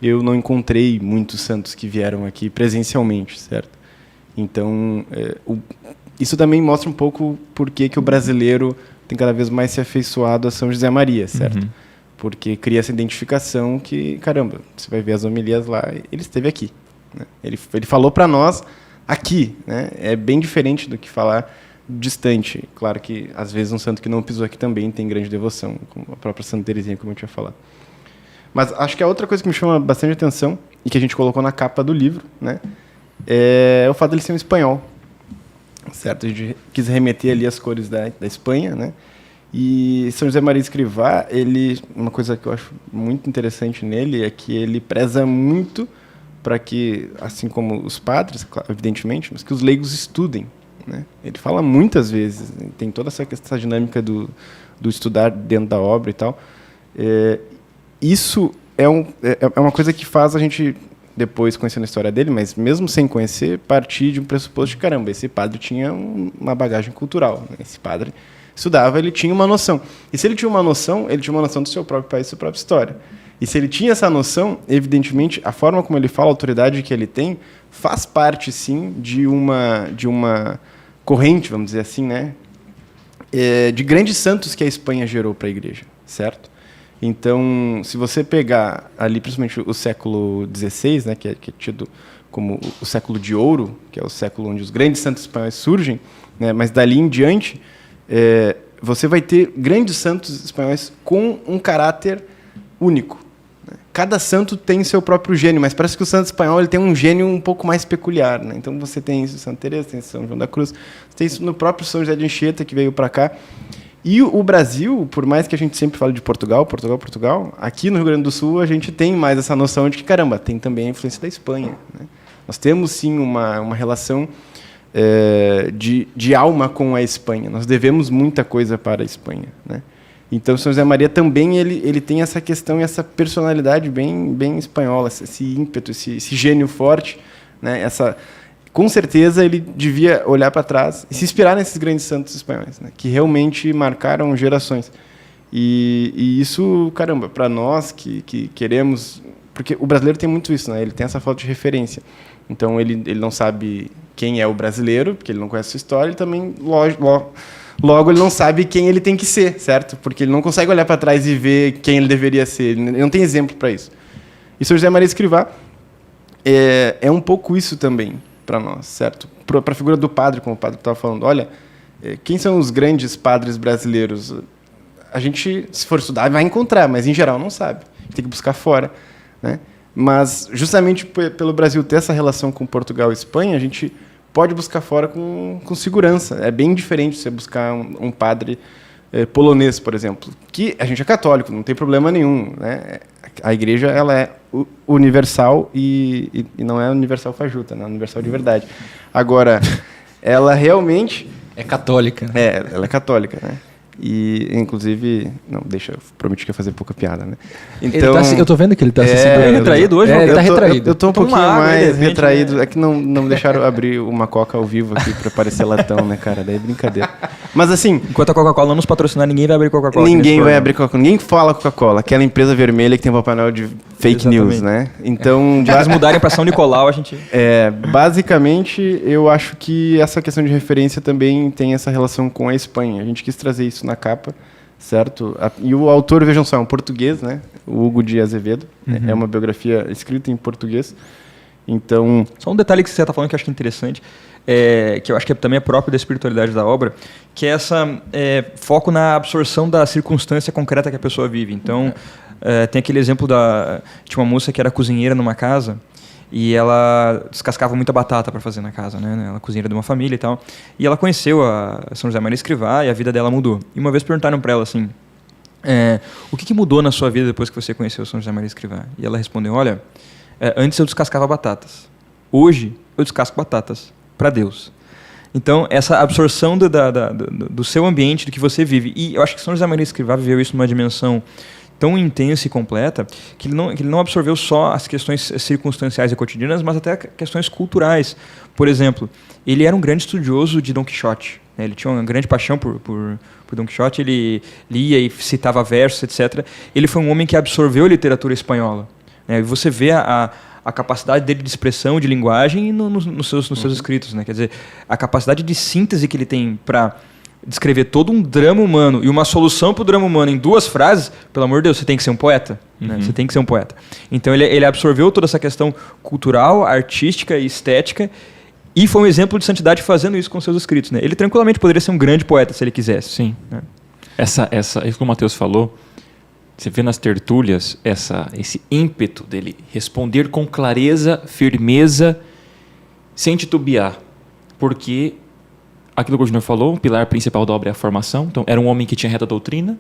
[SPEAKER 1] eu não encontrei muitos santos que vieram aqui presencialmente, certo? Então, isso também mostra um pouco por que o brasileiro tem cada vez mais se afeiçoado a São José Maria, certo? Porque cria essa identificação que, caramba, você vai ver as homilias lá, ele esteve aqui, né? Ele falou para nós aqui, né? É bem diferente do que falar distante. Claro que, às vezes, um santo que não pisou aqui também tem grande devoção, como a própria Santa Teresinha, como eu tinha falado. Mas acho que a outra coisa que me chama bastante atenção, e que a gente colocou na capa do livro, né, é o fato de ele ser um espanhol, certo? A gente quis remeter ali as cores da Espanha, né? E São José Maria Escrivá, uma coisa que eu acho muito interessante nele é que ele preza muito para que, assim como os padres, evidentemente, mas que os leigos estudem, né? Ele fala muitas vezes, tem toda essa dinâmica do estudar dentro da obra e tal. Isso é uma coisa que faz a gente, depois conhecendo a história dele, mas mesmo sem conhecer, partir de um pressuposto de, caramba, esse padre tinha uma bagagem cultural, né? Esse padre estudava, ele tinha uma noção. E se ele tinha uma noção, ele tinha uma noção do seu próprio país, da sua própria história. E se ele tinha essa noção, evidentemente, a forma como ele fala, a autoridade que ele tem, faz parte, sim, de uma corrente, vamos dizer assim, né? De grandes santos que a Espanha gerou para a Igreja, certo? Então, se você pegar ali, principalmente o século XVI, né, que é tido como o século de ouro, que é o século onde os grandes santos espanhóis surgem, né, mas dali em diante, você vai ter grandes santos espanhóis com um caráter único. Né? Cada santo tem seu próprio gênio, mas parece que o santo espanhol ele tem um gênio um pouco mais peculiar. Né? Então você tem isso em Santa Teresa, tem isso em São João da Cruz, você tem isso no próprio São José de Anchieta, que veio para cá. E o Brasil, por mais que a gente sempre fale de Portugal, aqui no Rio Grande do Sul a gente tem mais essa noção de que, caramba, tem também a influência da Espanha. Né? Nós temos, sim, uma relação de alma com a Espanha. Nós devemos muita coisa para a Espanha. Né? Então, São José Maria também ele tem essa questão e essa personalidade bem espanhola, esse ímpeto, esse gênio forte, né? Com certeza ele devia olhar para trás e se inspirar nesses grandes santos espanhóis, né? Que realmente marcaram gerações. E isso, caramba, para nós que queremos... Porque o brasileiro tem muito isso, né? Ele tem essa falta de referência. Então, ele não sabe quem é o brasileiro, porque ele não conhece a sua história, ele também, logo, ele não sabe quem ele tem que ser, certo? Porque ele não consegue olhar para trás e ver quem ele deveria ser. Ele não tem exemplo para isso. E São José Maria Escrivá é um pouco isso também para nós, certo? Para a figura do padre, como o padre estava falando. Olha, quem são os grandes padres brasileiros? A gente, se for estudar, vai encontrar, mas em geral não sabe. Tem que buscar fora, né? Mas justamente pelo Brasil ter essa relação com Portugal e Espanha, a gente pode buscar fora com segurança. É bem diferente você buscar um padre polonês, por exemplo, que a gente é católico, não tem problema nenhum, né? A igreja ela é universal e não é universal fajuta, né? É universal de verdade. Agora, ela realmente...
[SPEAKER 3] É católica.
[SPEAKER 1] Ela é católica, né? E, inclusive... Não, deixa, eu prometi que ia fazer pouca piada, né?
[SPEAKER 3] Então, eu tô vendo que ele tá se segurando.
[SPEAKER 2] Retraído hoje?
[SPEAKER 3] Ele tá retraído.
[SPEAKER 1] Eu tô um pouquinho mais retraído. Né? É que não deixaram abrir uma Coca ao vivo aqui pra parecer latão, né, cara? Daí é brincadeira. Mas assim...
[SPEAKER 2] Enquanto a Coca-Cola não nos patrocinar, ninguém vai abrir Coca-Cola.
[SPEAKER 1] Ninguém vai abrir Coca-Cola. Ninguém fala Coca-Cola. Aquela empresa vermelha que tem Papai Noel de fake news, né? Então...
[SPEAKER 2] Se eles mudarem pra São Nicolau, a gente...
[SPEAKER 1] Basicamente, eu acho que essa questão de referência também tem essa relação com a Espanha. A gente quis trazer isso na capa, certo? E o autor, vejam só, é um português, né? O Hugo de Azevedo. É uma biografia escrita em português. Então...
[SPEAKER 2] Só um detalhe que você está falando que eu acho que é interessante, que eu acho que também é próprio da espiritualidade da obra, que é essa foco na absorção da circunstância concreta que a pessoa vive. Então, tem aquele exemplo tinha uma moça que era cozinheira numa casa, e ela descascava muita batata para fazer na casa, né? Ela cozinheira de uma família e tal. E ela conheceu a São José Maria Escrivá e a vida dela mudou. E uma vez perguntaram para ela assim, o que mudou na sua vida depois que você conheceu São José Maria Escrivá? E ela respondeu, olha, antes eu descascava batatas. Hoje eu descasco batatas para Deus. Então, essa absorção do seu ambiente, do que você vive. E eu acho que São José Maria Escrivá viveu isso numa dimensão tão intensa e completa que ele não absorveu só as questões circunstanciais e cotidianas, mas até questões culturais. Por exemplo, ele era um grande estudioso de Dom Quixote, né? Ele tinha uma grande paixão por Dom Quixote, ele lia e citava versos, etc. Ele foi um homem que absorveu a literatura espanhola, né? E você vê a capacidade dele de expressão, de linguagem nos seus escritos, né? Quer dizer, a capacidade de síntese que ele tem para descrever todo um drama humano e uma solução para o drama humano em 2 frases, pelo amor de Deus, você tem que ser um poeta. Né? Você tem que ser um poeta. Então ele absorveu toda essa questão cultural, artística e estética e foi um exemplo de santidade fazendo isso com seus escritos. Né? Ele tranquilamente poderia ser um grande poeta se ele quisesse.
[SPEAKER 4] Sim.
[SPEAKER 2] Né?
[SPEAKER 4] Isso que o Matheus falou, você vê nas tertúlias esse ímpeto dele responder com clareza, firmeza, sem titubear. Porque... aquilo que o Júnior falou, o pilar principal da obra é a formação. Então, era um homem que tinha reta doutrina.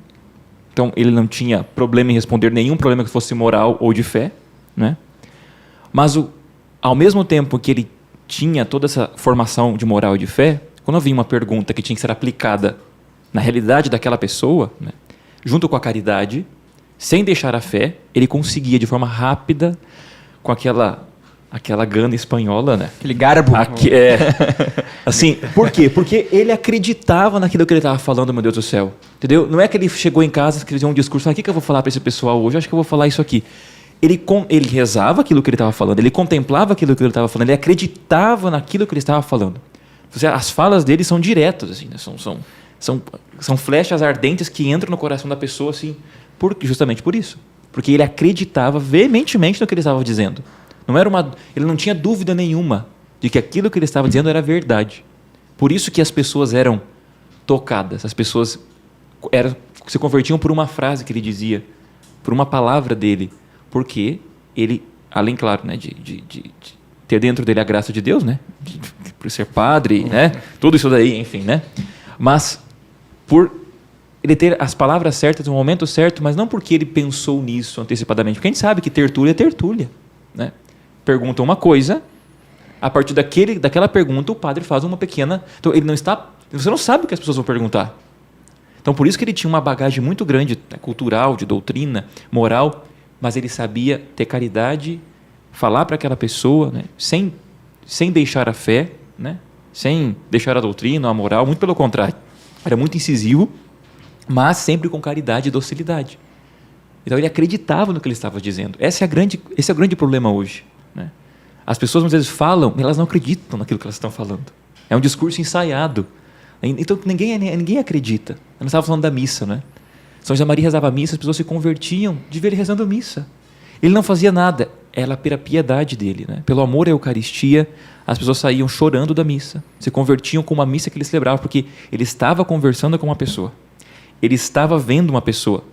[SPEAKER 4] Então, ele não tinha problema em responder nenhum problema que fosse moral ou de fé, né? Mas, ao mesmo tempo que ele tinha toda essa formação de moral e de fé, quando havia uma pergunta que tinha que ser aplicada na realidade daquela pessoa, né, junto com a caridade, sem deixar a fé, ele conseguia, de forma rápida, com aquela gana espanhola, né?
[SPEAKER 2] Aquele garbo.
[SPEAKER 4] Assim, por quê? Porque ele acreditava naquilo que ele estava falando, meu Deus do céu. Entendeu? Não é que ele chegou em casa, escreveu um discurso, o que eu vou falar para esse pessoal hoje? Acho que eu vou falar isso aqui. Ele rezava aquilo que ele estava falando, ele contemplava aquilo que ele estava falando, ele acreditava naquilo que ele estava falando. As falas dele são diretas, assim, né? São flechas ardentes que entram no coração da pessoa, assim, justamente por isso. Porque ele acreditava veementemente no que ele estava dizendo. Ele não tinha dúvida nenhuma de que aquilo que ele estava dizendo era verdade. Por isso que as pessoas eram tocadas, as pessoas se convertiam por uma frase que ele dizia, por uma palavra dele, porque ele, além, claro, né, de ter dentro dele a graça de Deus, né, por ser padre, né, tudo isso daí, enfim, né, mas por ele ter as palavras certas no momento certo, mas não porque ele pensou nisso antecipadamente, porque a gente sabe que tertúlia é tertúlia, né? Pergunta uma coisa, a partir daquela pergunta o padre faz uma pequena... Então, você não sabe o que as pessoas vão perguntar. Então, por isso que ele tinha uma bagagem muito grande, né, cultural, de doutrina, moral, mas ele sabia ter caridade, falar para aquela pessoa, né, sem deixar a fé, né, sem deixar a doutrina, a moral, muito pelo contrário. Era muito incisivo, mas sempre com caridade e docilidade. Então, ele acreditava no que ele estava dizendo. Esse é o grande problema hoje, né? As pessoas, às vezes, falam, mas elas não acreditam naquilo que elas estão falando. É um discurso ensaiado. Então, ninguém acredita. Eu não estava falando da missa, né? São José Maria rezava a missa, as pessoas se convertiam de ver ele rezando a missa. Ele não fazia nada. Era pela piedade dele, né? Pelo amor à Eucaristia, as pessoas saíam chorando da missa. Se convertiam com uma missa que ele celebrava, porque ele estava conversando com uma pessoa. Ele estava vendo uma pessoa.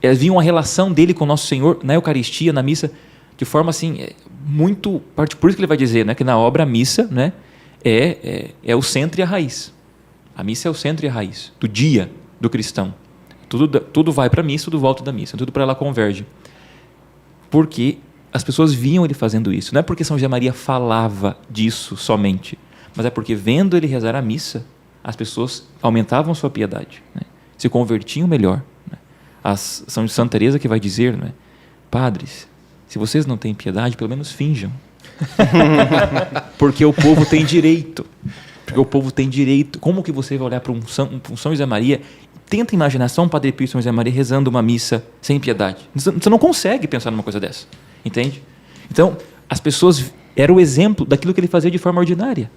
[SPEAKER 4] Havia uma relação dele com o Nosso Senhor na Eucaristia, na missa, de forma assim, muito... Por isso que ele vai dizer, né, que na obra a missa, né, é o centro e a raiz. A missa é o centro e a raiz do dia do cristão. Tudo vai para a missa, tudo volta da missa, tudo para ela converge. Porque as pessoas viam ele fazendo isso. Não é porque São José Maria falava disso somente, mas é porque vendo ele rezar a missa, as pessoas aumentavam sua piedade, né, se convertiam melhor. São Santa Teresa que vai dizer, né, padres, se vocês não têm piedade, pelo menos finjam. Porque o povo tem direito. Porque o povo tem direito. Como que você vai olhar para um São José Maria? Tenta imaginar só um Padre Pio e São José Maria rezando uma missa sem piedade. Você não consegue pensar numa coisa dessa. Entende? Então, as pessoas... Era o exemplo daquilo que ele fazia de forma ordinária.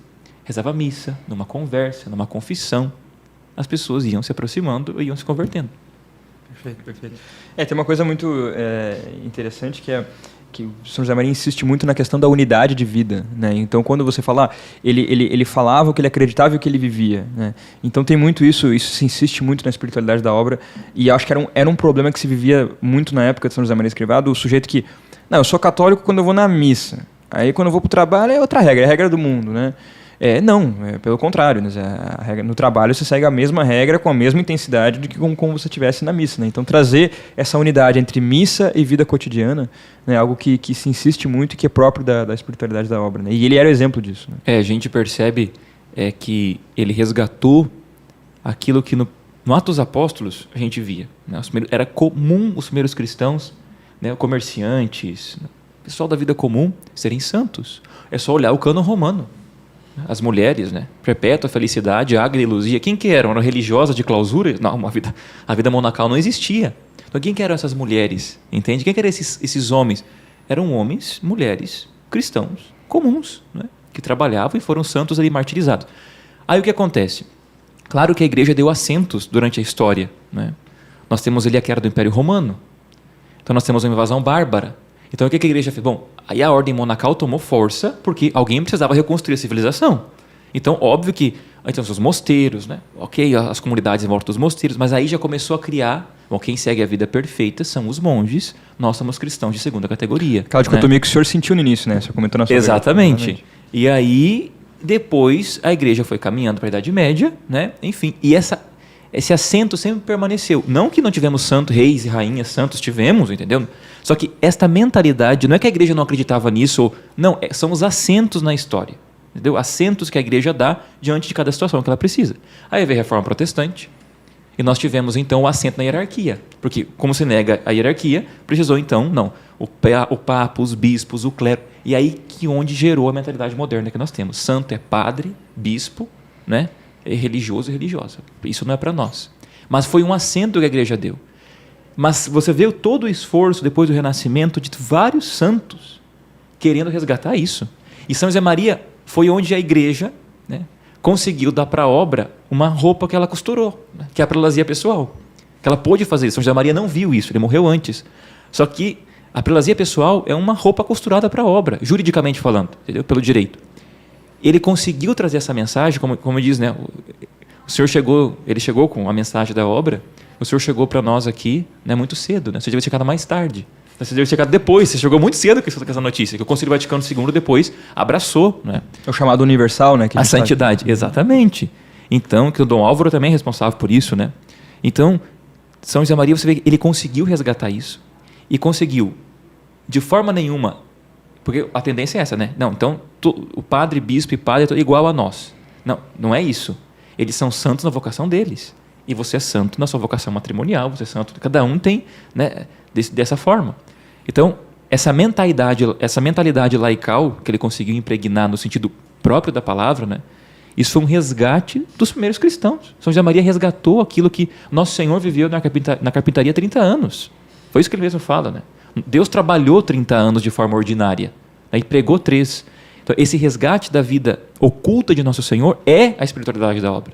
[SPEAKER 4] Rezava a missa, numa conversa, numa confissão. As pessoas iam se aproximando e iam se convertendo.
[SPEAKER 2] Perfeito. Tem uma coisa muito interessante que o São José Maria insiste muito na questão da unidade de vida, né? Então, quando você fala, ele falava o que ele acreditava e o que ele vivia, né? Então, tem muito isso se insiste muito na espiritualidade da obra, e acho que era um problema que se vivia muito na época de São José Maria Escrivá, do sujeito que, não, eu sou católico quando eu vou na missa, aí quando eu vou para o trabalho é outra regra, é a regra do mundo, né? Pelo contrário, né? No trabalho você segue a mesma regra com a mesma intensidade do que como você estivesse na missa, né? Então trazer essa unidade entre missa e vida cotidiana, né, é algo que se insiste muito e que é próprio da espiritualidade da obra, né? E ele era exemplo disso, né?
[SPEAKER 4] A gente percebe que ele resgatou aquilo que no Atos dos Apóstolos a gente via, né? Era comum os primeiros cristãos, né, comerciantes, o pessoal da vida comum serem santos. É só olhar o cânon romano. As mulheres, né? Perpétua felicidade, Águeda e Luzia. Quem que eram? Eram religiosas de clausura? Não, a vida monacal não existia. Então, quem que eram essas mulheres? Entende? Quem que eram esses homens? Eram homens, mulheres, cristãos, comuns, né? Que trabalhavam e foram santos ali martirizados. Aí o que acontece? Claro que a igreja deu assentos durante a história, né? Nós temos ali a queda do Império Romano. Então, nós temos uma invasão bárbara. Então, o que a igreja fez? Bom, aí a ordem monacal tomou força porque alguém precisava reconstruir a civilização. Então, óbvio que... Então, os mosteiros, né? Ok, as comunidades em volta dos mosteiros, mas aí já começou a criar... Bom, quem segue a vida perfeita são os monges, nós somos cristãos de segunda categoria.
[SPEAKER 2] Aquela dicotomia que o senhor sentiu no início, né? Você comentou na sua
[SPEAKER 4] Exatamente. E aí, depois, a igreja foi caminhando para a Idade Média, né? Enfim, e esse assento sempre permaneceu. Não que não tivemos santos, reis e rainhas santos, tivemos, entendeu? Só que esta mentalidade, não é que a igreja não acreditava nisso, não, são os assentos na história, entendeu? Assentos que a igreja dá diante de cada situação que ela precisa. Aí veio a Reforma Protestante, e nós tivemos então o assento na hierarquia, porque como se nega a hierarquia, precisou então, o Papa, os bispos, o clero, e aí que onde gerou a mentalidade moderna que nós temos. Santo é padre, bispo, né? É religioso e religiosa. Isso não é para nós. Mas foi um assento que a igreja deu. Mas você vê todo o esforço depois do Renascimento de vários santos querendo resgatar isso. E São José Maria foi onde a igreja, né, conseguiu dar para a obra uma roupa que ela costurou, né, que é a prelazia pessoal. Que ela pôde fazer isso. São José Maria não viu isso, ele morreu antes. Só que a prelazia pessoal é uma roupa costurada para a obra, juridicamente falando, entendeu? Pelo direito. Ele conseguiu trazer essa mensagem, como diz, né? Ele chegou com a mensagem da obra. O senhor chegou para nós aqui, né, muito cedo, né? Você devia ter chegado mais tarde. Você devia ter chegado depois. Você chegou muito cedo com essa notícia, que o Concílio Vaticano II depois abraçou, né?
[SPEAKER 2] É o chamado universal, né?
[SPEAKER 4] A santidade, exatamente. Então, que o Dom Álvaro também é responsável por isso, né? Então, São José Maria, você vê que ele conseguiu resgatar isso. E conseguiu, de forma nenhuma, porque a tendência é essa, né? Não, então, o padre, bispo e padre é igual a nós. Não é isso. Eles são santos na vocação deles. e você é santo na sua vocação matrimonial, você é santo. Cada um tem, né, dessa forma. Então, essa mentalidade laical que ele conseguiu impregnar no sentido próprio da palavra, né, isso foi um resgate dos primeiros cristãos. São José Maria resgatou aquilo que Nosso Senhor viveu na carpintaria há 30 anos. Foi isso que ele mesmo fala, né? Deus trabalhou 30 anos de forma ordinária, né, e pregou 3. Então, esse resgate da vida oculta de Nosso Senhor é a espiritualidade da obra.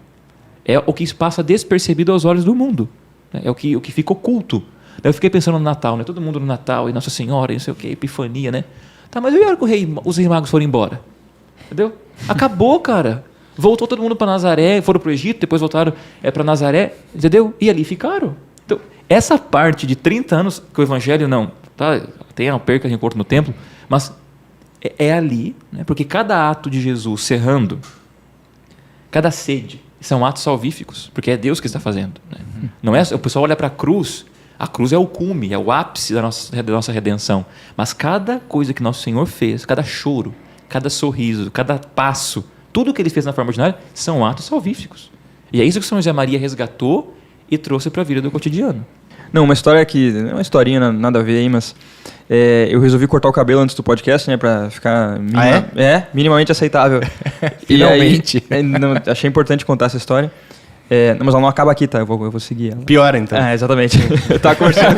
[SPEAKER 4] É o que passa despercebido aos olhos do mundo. Né? É o que fica oculto. Daí eu fiquei pensando no Natal, né? Todo mundo no Natal, e Nossa Senhora, e não sei o que, Epifania, né? Tá, mas e a hora que os reis magos foram embora? Entendeu? Acabou, cara. Voltou todo mundo para Nazaré, foram para o Egito, depois voltaram para Nazaré, entendeu? E ali ficaram. Então, essa parte de 30 anos que o Evangelho não... Tá? Tem a perca de encontro no templo, mas é ali, né? Porque cada ato de Jesus cerrando, cada sede, são atos salvíficos, porque é Deus que está fazendo. Né? Não é, o pessoal olha para a cruz é o cume, é o ápice da nossa redenção. Mas cada coisa que Nosso Senhor fez, cada choro, cada sorriso, cada passo, tudo que ele fez na forma ordinária, são atos salvíficos. E é isso que São José Maria resgatou e trouxe para a vida do cotidiano.
[SPEAKER 2] Não, uma história que... Não é uma historinha, nada a ver aí, mas... eu resolvi cortar o cabelo antes do podcast, né? Pra ficar... minimamente aceitável.
[SPEAKER 3] Finalmente.
[SPEAKER 2] E aí, achei importante contar essa história. Não, mas ela não acaba aqui, tá? Eu vou seguir ela.
[SPEAKER 1] Pior, então.
[SPEAKER 2] Exatamente. Eu tava conversando...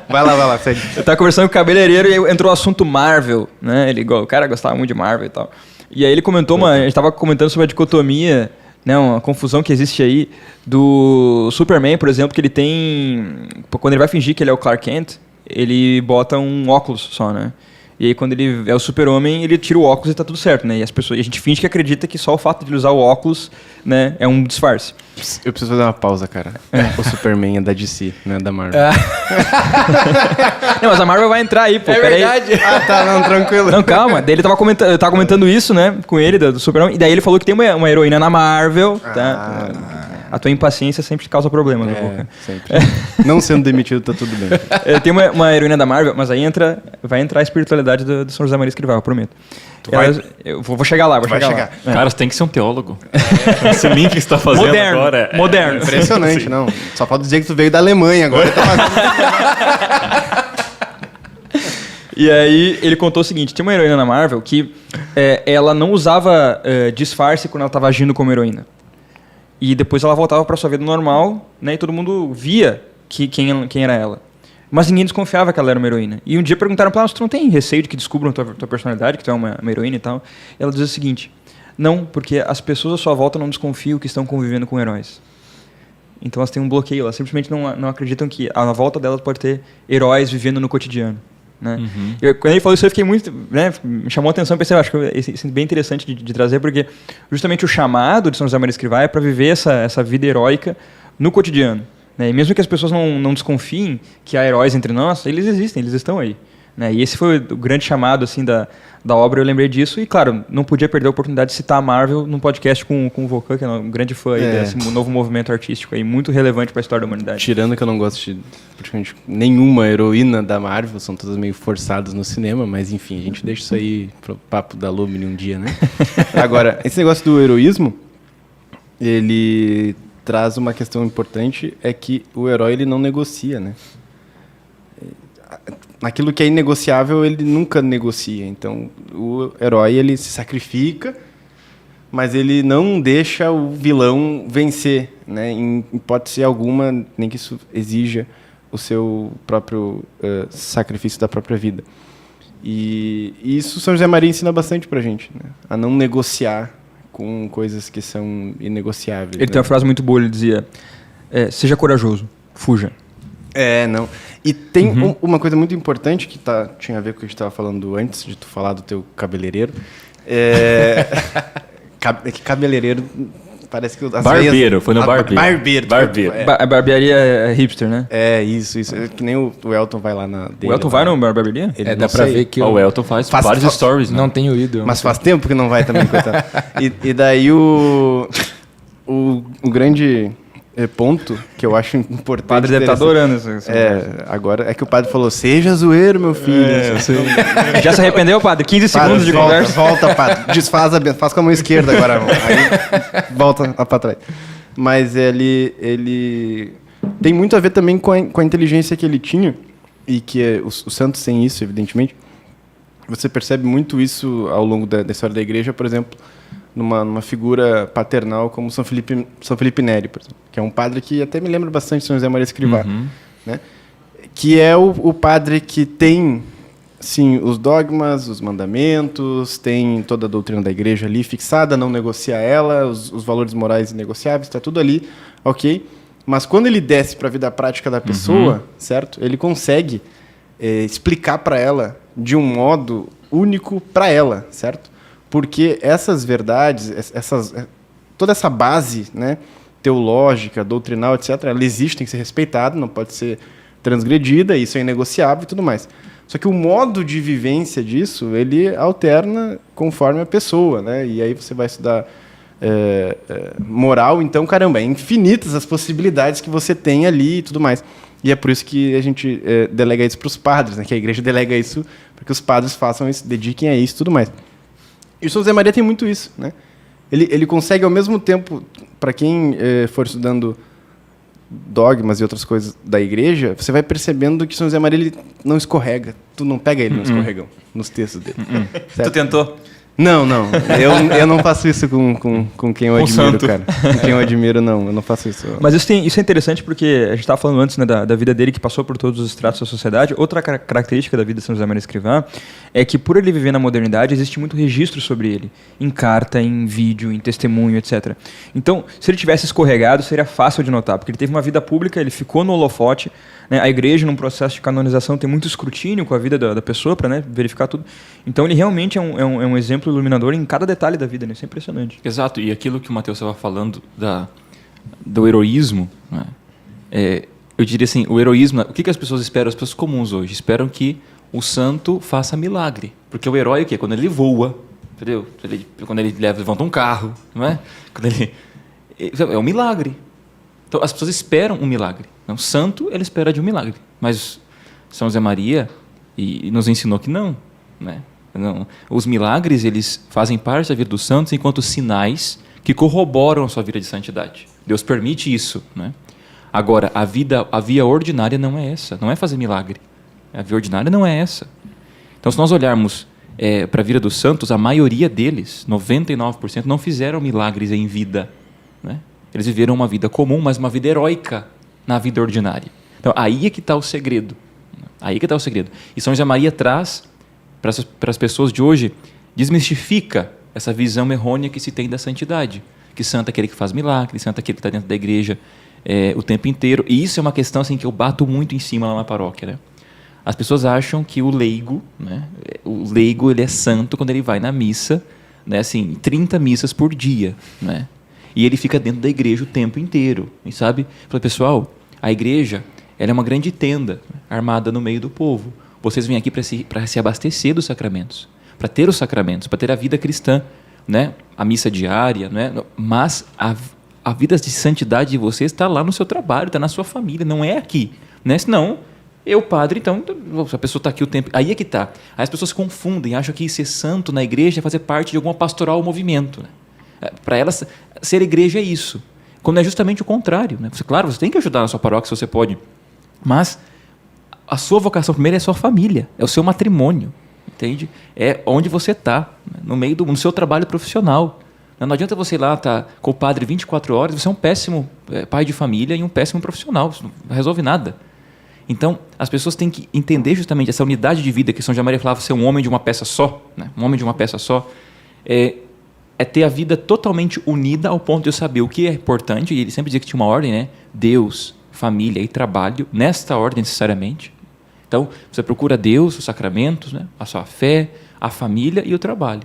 [SPEAKER 1] Vai lá, segue.
[SPEAKER 2] Eu tava conversando com o cabeleireiro e aí entrou o assunto Marvel, né? O cara gostava muito de Marvel e tal. E aí ele comentou, a gente tava comentando sobre a dicotomia, né, uma confusão que existe aí do Superman, por exemplo, que ele tem... Quando ele vai fingir que ele é o Clark Kent, ele bota um óculos só, né? E aí quando ele é o super-homem, ele tira o óculos e tá tudo certo, né? E a gente finge que acredita que só o fato de ele usar o óculos, né, é um disfarce.
[SPEAKER 1] Eu preciso fazer uma pausa, cara. O Superman é da DC, não é da Marvel.
[SPEAKER 2] Não, mas a Marvel vai entrar aí, pô.
[SPEAKER 3] É verdade.
[SPEAKER 1] Tá, não, tranquilo.
[SPEAKER 2] Não, calma. Daí ele eu tava comentando isso, né, com ele, do Super-Homem. E daí ele falou que tem uma heroína na Marvel, tá? A tua impaciência sempre causa problemas, né, boca?
[SPEAKER 1] Sempre. Não sendo demitido, tá tudo bem.
[SPEAKER 2] Tem uma heroína da Marvel, mas aí vai entrar a espiritualidade do São José Maria Escrivá, eu prometo. Eu vou chegar lá, chegar lá.
[SPEAKER 4] Cara, você tem que ser um teólogo. Esse link que você tá fazendo agora...
[SPEAKER 2] Moderno.
[SPEAKER 1] Impressionante, não. Só falta dizer que tu veio da Alemanha agora.
[SPEAKER 2] E aí ele contou o seguinte, tem uma heroína na Marvel que ela não usava disfarce quando ela estava agindo como heroína. E depois ela voltava para sua vida normal, né, e todo mundo via quem era ela. Mas ninguém desconfiava que ela era uma heroína. E um dia perguntaram para ela, tu não tem receio de que descubram tua personalidade, que tu é uma heroína e tal? E ela dizia o seguinte, não, porque as pessoas à sua volta não desconfiam que estão convivendo com heróis. Então elas têm um bloqueio, elas simplesmente não acreditam que à volta delas pode ter heróis vivendo no cotidiano. Né? Uhum. Quando ele falou isso, eu fiquei muito... Né, me chamou a atenção e pensei, acho que é bem interessante de trazer, porque justamente o chamado de São José Maria Escrivá é para viver essa vida heróica no cotidiano. Né? E mesmo que as pessoas não desconfiem que há heróis entre nós, eles existem, eles estão aí. Né? E esse foi o grande chamado assim, da obra, eu lembrei disso. E, claro, não podia perder a oportunidade de citar a Marvel num podcast com o Volcan, que é um grande fã aí desse novo movimento artístico, aí, muito relevante para a história da humanidade.
[SPEAKER 1] Tirando que eu não gosto de praticamente nenhuma heroína da Marvel, são todas meio forçadas no cinema, mas enfim, a gente deixa isso aí pro papo da Lumine um dia, né? Agora, esse negócio do heroísmo, ele traz uma questão importante, é que o herói ele não negocia, né? Naquilo que é inegociável, ele nunca negocia. Então, o herói ele se sacrifica, mas ele não deixa o vilão vencer, né? Em hipótese alguma, nem que isso exija o seu próprio sacrifício da própria vida. E isso São José Maria ensina bastante pra gente, né? A não negociar com coisas que são inegociáveis.
[SPEAKER 2] Ele tem uma frase muito boa, ele dizia, seja corajoso, fuja.
[SPEAKER 1] Não. E tem uma coisa muito importante que tinha a ver com o que a gente estava falando antes de tu falar do teu cabeleireiro. Que cabeleireiro parece que...
[SPEAKER 4] Barbeiro, foi no barbeiro.
[SPEAKER 2] Barbeiro. A barbearia é hipster, né?
[SPEAKER 1] Isso. Que nem o Elton vai lá na dele.
[SPEAKER 2] O Elton vai na barbearia?
[SPEAKER 3] Dá pra ver que
[SPEAKER 4] o Elton faz vários stories, né?
[SPEAKER 3] Não tenho ido.
[SPEAKER 1] Mas faz tempo que não vai também, coitado. E daí o grande... ponto que eu acho importante.
[SPEAKER 2] O padre deve estar adorando isso.
[SPEAKER 1] Agora é que o padre falou, seja zoeiro, meu filho.
[SPEAKER 2] Já se arrependeu, padre? 15 segundos de conversa.
[SPEAKER 1] Volta, padre. Desfaz faz com a mão esquerda agora. Aí volta lá pra trás. Mas ele tem muito a ver também com a inteligência que ele tinha, e que os santos têm isso, evidentemente. Você percebe muito isso ao longo da história da igreja, por exemplo, numa figura paternal como São Felipe Neri, por exemplo, que é um padre que até me lembra bastante de São José Maria Escrivá, né? Que é o padre que tem, sim, os dogmas, os mandamentos, tem toda a doutrina da igreja ali fixada, não negocia ela, os valores morais inegociáveis, está tudo ali, ok? Mas quando ele desce para a vida prática da pessoa, certo? Ele consegue explicar para ela de um modo único para ela, certo? Porque essas verdades, toda essa base, né, teológica, doutrinal, etc., ela existe, tem que ser respeitada, não pode ser transgredida, isso é inegociável e tudo mais. Só que o modo de vivência disso, ele alterna conforme a pessoa, né? E aí você vai estudar moral, então, caramba, é infinitas as possibilidades que você tem ali e tudo mais. E é por isso que a gente delega isso para os padres, né? Que a igreja delega isso para que os padres façam isso, dediquem a isso e tudo mais. E o São José Maria tem muito isso, né? Ele consegue, ao mesmo tempo, para quem for estudando dogmas e outras coisas da igreja, você vai percebendo que São José Maria ele não escorrega. Tu não pega ele no escorregão, nos textos dele.
[SPEAKER 2] Tu tentou?
[SPEAKER 1] Não. Eu não faço isso com quem eu admiro,
[SPEAKER 2] santo.
[SPEAKER 1] cara. Com quem eu admiro, não. Eu não faço isso.
[SPEAKER 2] Mas isso é interessante porque a gente estava falando antes, né, da vida dele, que passou por todos os estratos da sociedade. Outra característica da vida de São José Maria Escrivá é que, por ele viver na modernidade, existe muito registro sobre ele. Em carta, em vídeo, em testemunho, etc. Então, se ele tivesse escorregado, seria fácil de notar. Porque ele teve uma vida pública, ele ficou no holofote. Né? A igreja, num processo de canonização, tem muito escrutínio com a vida da pessoa para, né, verificar tudo. Então, ele realmente é um exemplo iluminador em cada detalhe da vida, né? Isso é impressionante.
[SPEAKER 4] Exato, e aquilo que o Matheus estava falando do heroísmo, né? Eu diria assim, o heroísmo, o que as pessoas esperam, as pessoas comuns hoje, esperam que o santo faça milagre, porque o herói o quê? Quando ele voa, entendeu? Quando ele levanta um carro, não é? É um milagre. Então as pessoas esperam um milagre. O santo, ele espera de um milagre, mas São José Maria nos ensinou que não, né? Não. Os milagres, eles fazem parte da vida dos santos enquanto sinais que corroboram a sua vida de santidade. Deus permite isso, né? Agora, a via ordinária não é essa, não é fazer milagre. A via ordinária não é essa. Então, se nós olharmos para a vida dos santos, a maioria deles, 99%, não fizeram milagres em vida, né? Eles viveram uma vida comum, mas uma vida heróica na vida ordinária. Então, aí é que está o segredo. Aí é que está o segredo. E São José Maria traz para as pessoas de hoje, desmistifica essa visão errônea que se tem da santidade. Que santo é aquele que faz milagre, santo é aquele que está dentro da igreja o tempo inteiro. E isso é uma questão assim, que eu bato muito em cima lá na paróquia, né? As pessoas acham que o leigo, né? O leigo ele é santo quando ele vai na missa, né? Assim, 30 missas por dia, né? E ele fica dentro da igreja o tempo inteiro. E sabe? Fala, pessoal, a igreja ela é uma grande tenda armada no meio do povo. Vocês vêm aqui para se abastecer dos sacramentos, para ter os sacramentos, para ter a vida cristã, né? A missa diária, né? Mas a vida de santidade de vocês está lá no seu trabalho, está na sua família, não é aqui, né? Senão, padre, então, a pessoa está aqui o tempo... Aí é que está. Aí as pessoas se confundem, acham que ser santo na igreja é fazer parte de alguma pastoral ou movimento, né? Para elas, ser igreja é isso, quando é justamente o contrário, né? Claro, você tem que ajudar na sua paróquia se você pode, mas... A sua vocação primeiro é a sua família, é o seu matrimônio, entende? É onde você está, no seu trabalho profissional. Não adianta você ir lá estar com o padre 24 horas, você é um péssimo pai de família e um péssimo profissional, isso não resolve nada. Então, as pessoas têm que entender justamente essa unidade de vida que São José Maria falava, ser um homem de uma peça só, né? Um homem de uma peça só, é ter a vida totalmente unida ao ponto de eu saber o que é importante, e ele sempre dizia que tinha uma ordem, né? Deus, família e trabalho, nesta ordem necessariamente. Então, você procura Deus, os sacramentos, né? A sua fé, a família e o trabalho.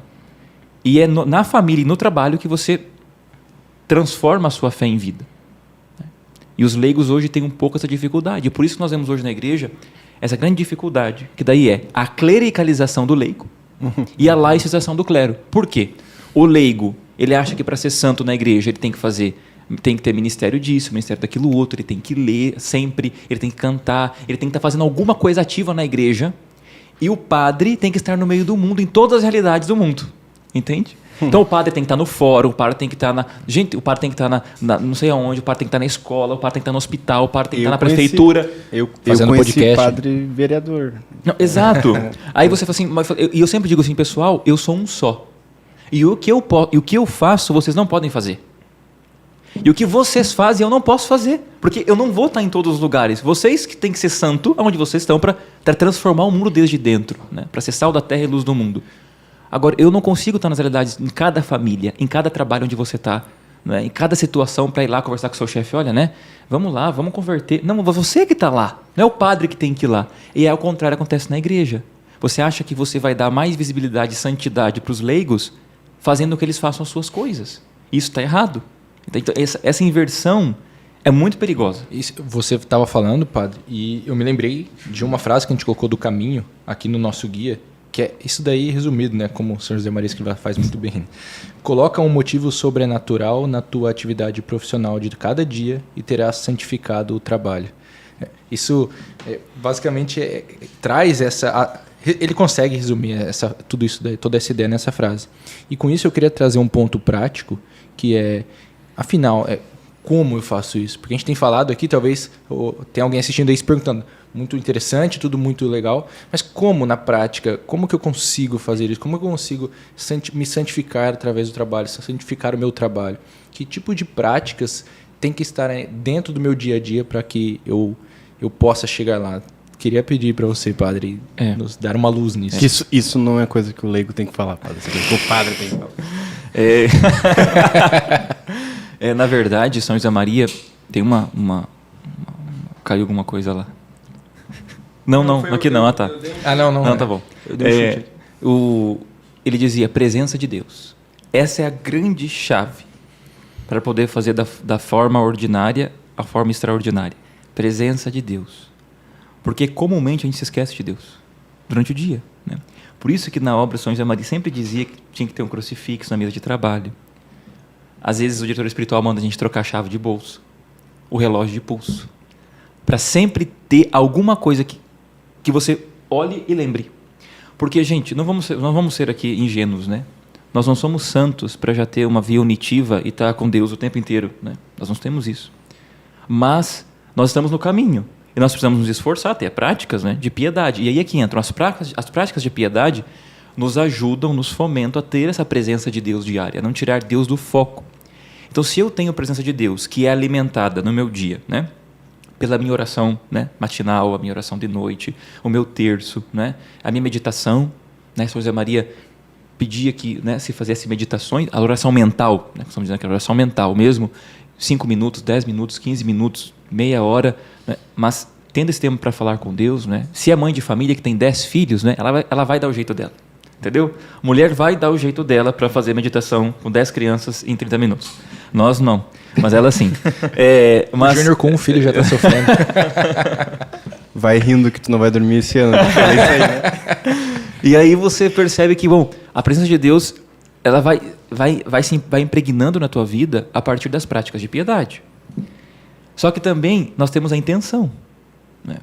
[SPEAKER 4] E é na família e no trabalho que você transforma a sua fé em vida. E os leigos hoje têm um pouco essa dificuldade. E por isso que nós vemos hoje na igreja essa grande dificuldade, que daí é a clericalização do leigo e a laicização do clero. Por quê? O leigo, ele acha que para ser santo na igreja ele tem que ter ministério disso, ministério daquilo outro, ele tem que ler sempre, ele tem que cantar, ele tem que estar fazendo alguma coisa ativa na igreja, e o padre tem que estar no meio do mundo, em todas as realidades do mundo, entende? Então o padre tem que estar no fórum, o padre tem que estar o padre tem que estar não sei aonde, o padre tem que estar na escola, o padre tem que estar no hospital, o padre tem que estar na prefeitura.
[SPEAKER 1] Eu
[SPEAKER 3] Fazendo
[SPEAKER 1] conheci
[SPEAKER 3] podcast.
[SPEAKER 1] padre vereador.
[SPEAKER 4] Não, exato. Aí você fala assim, e eu sempre digo assim, pessoal, eu sou um só. E o que eu faço, vocês não podem fazer. E o que vocês fazem, eu não posso fazer. Porque eu não vou estar em todos os lugares. Vocês que têm que ser santo, onde vocês estão, para transformar o mundo desde dentro. Né? Para ser sal da terra e luz do mundo. Agora, eu não consigo estar nas realidades, em cada família, em cada trabalho onde você está. Né? Em cada situação, para ir lá conversar com o seu chefe. Olha, né? Vamos lá, vamos converter. Não, você que está lá. Não é o padre que tem que ir lá. E ao contrário, acontece na igreja. Você acha que você vai dar mais visibilidade e santidade para os leigos, fazendo que eles façam as suas coisas. Isso está errado. Então, essa inversão é muito perigosa.
[SPEAKER 3] Isso, você estava falando, padre, e eu me lembrei de uma frase que a gente colocou do caminho aqui no nosso guia, que é isso daí resumido, né? Como o Sr. José Maria Escrivá faz muito bem. Coloca um motivo sobrenatural na tua atividade profissional de cada dia e terás santificado o trabalho. Isso basicamente traz essa... Ele consegue resumir tudo isso, toda essa ideia nessa frase. E com isso eu queria trazer um ponto prático, que é, afinal, como eu faço isso? Porque a gente tem falado aqui, talvez tem alguém assistindo aí se perguntando, muito interessante, tudo muito legal, mas como na prática, como que eu consigo fazer isso? Como eu consigo me santificar através do trabalho, santificar o meu trabalho? Que tipo de práticas tem que estar dentro do meu dia a dia para que eu possa chegar lá? Queria pedir para você, padre, nos dar uma luz nisso.
[SPEAKER 1] Que isso não é coisa que o leigo tem que falar, padre. Isso é coisa que o padre tem que falar.
[SPEAKER 4] Na verdade, São José Maria tem caiu alguma coisa lá. Não, aqui não. Tá. Não, tá bom.
[SPEAKER 3] Eu dei um chute.
[SPEAKER 4] Ele dizia presença de Deus. Essa é a grande chave para poder fazer da forma ordinária a forma extraordinária. Presença de Deus. Porque comumente a gente se esquece de Deus durante o dia. Né? Por isso que na obra São José Maria sempre dizia que tinha que ter um crucifixo na mesa de trabalho. Às vezes o diretor espiritual manda a gente trocar a chave de bolso, o relógio de pulso, para sempre ter alguma coisa que você olhe e lembre. Porque, gente, não vamos ser aqui ingênuos, né? Nós não somos santos para já ter uma via unitiva e estar com Deus o tempo inteiro. Né? Nós não temos isso. Mas nós estamos no caminho. E nós precisamos nos esforçar, ter práticas, né, de piedade. E aí é que entram as práticas de piedade, nos ajudam, nos fomentam a ter essa presença de Deus diária, a não tirar Deus do foco. Então, se eu tenho a presença de Deus, que é alimentada no meu dia, né, pela minha oração, né, matinal, a minha oração de noite, o meu terço, né, a minha meditação, né, São José Maria pedia que, né, se fizesse meditações, a oração mental, né, estamos dizendo que é a oração mental mesmo, 5 minutos, 10 minutos, 15 minutos, meia hora, né? Mas tendo esse tempo para falar com Deus, né? Se é mãe de família que tem 10 filhos, né? Ela vai dar o jeito dela, entendeu? Mulher vai dar o jeito dela para fazer meditação com 10 crianças em 30 minutos. Nós não, mas ela sim.
[SPEAKER 3] O Júnior com um filho já está sofrendo.
[SPEAKER 1] Vai rindo que tu não vai dormir esse ano. Né?
[SPEAKER 4] E aí você percebe que, bom, a presença de Deus, ela vai impregnando na tua vida a partir das práticas de piedade. Só que também nós temos a intenção. Né?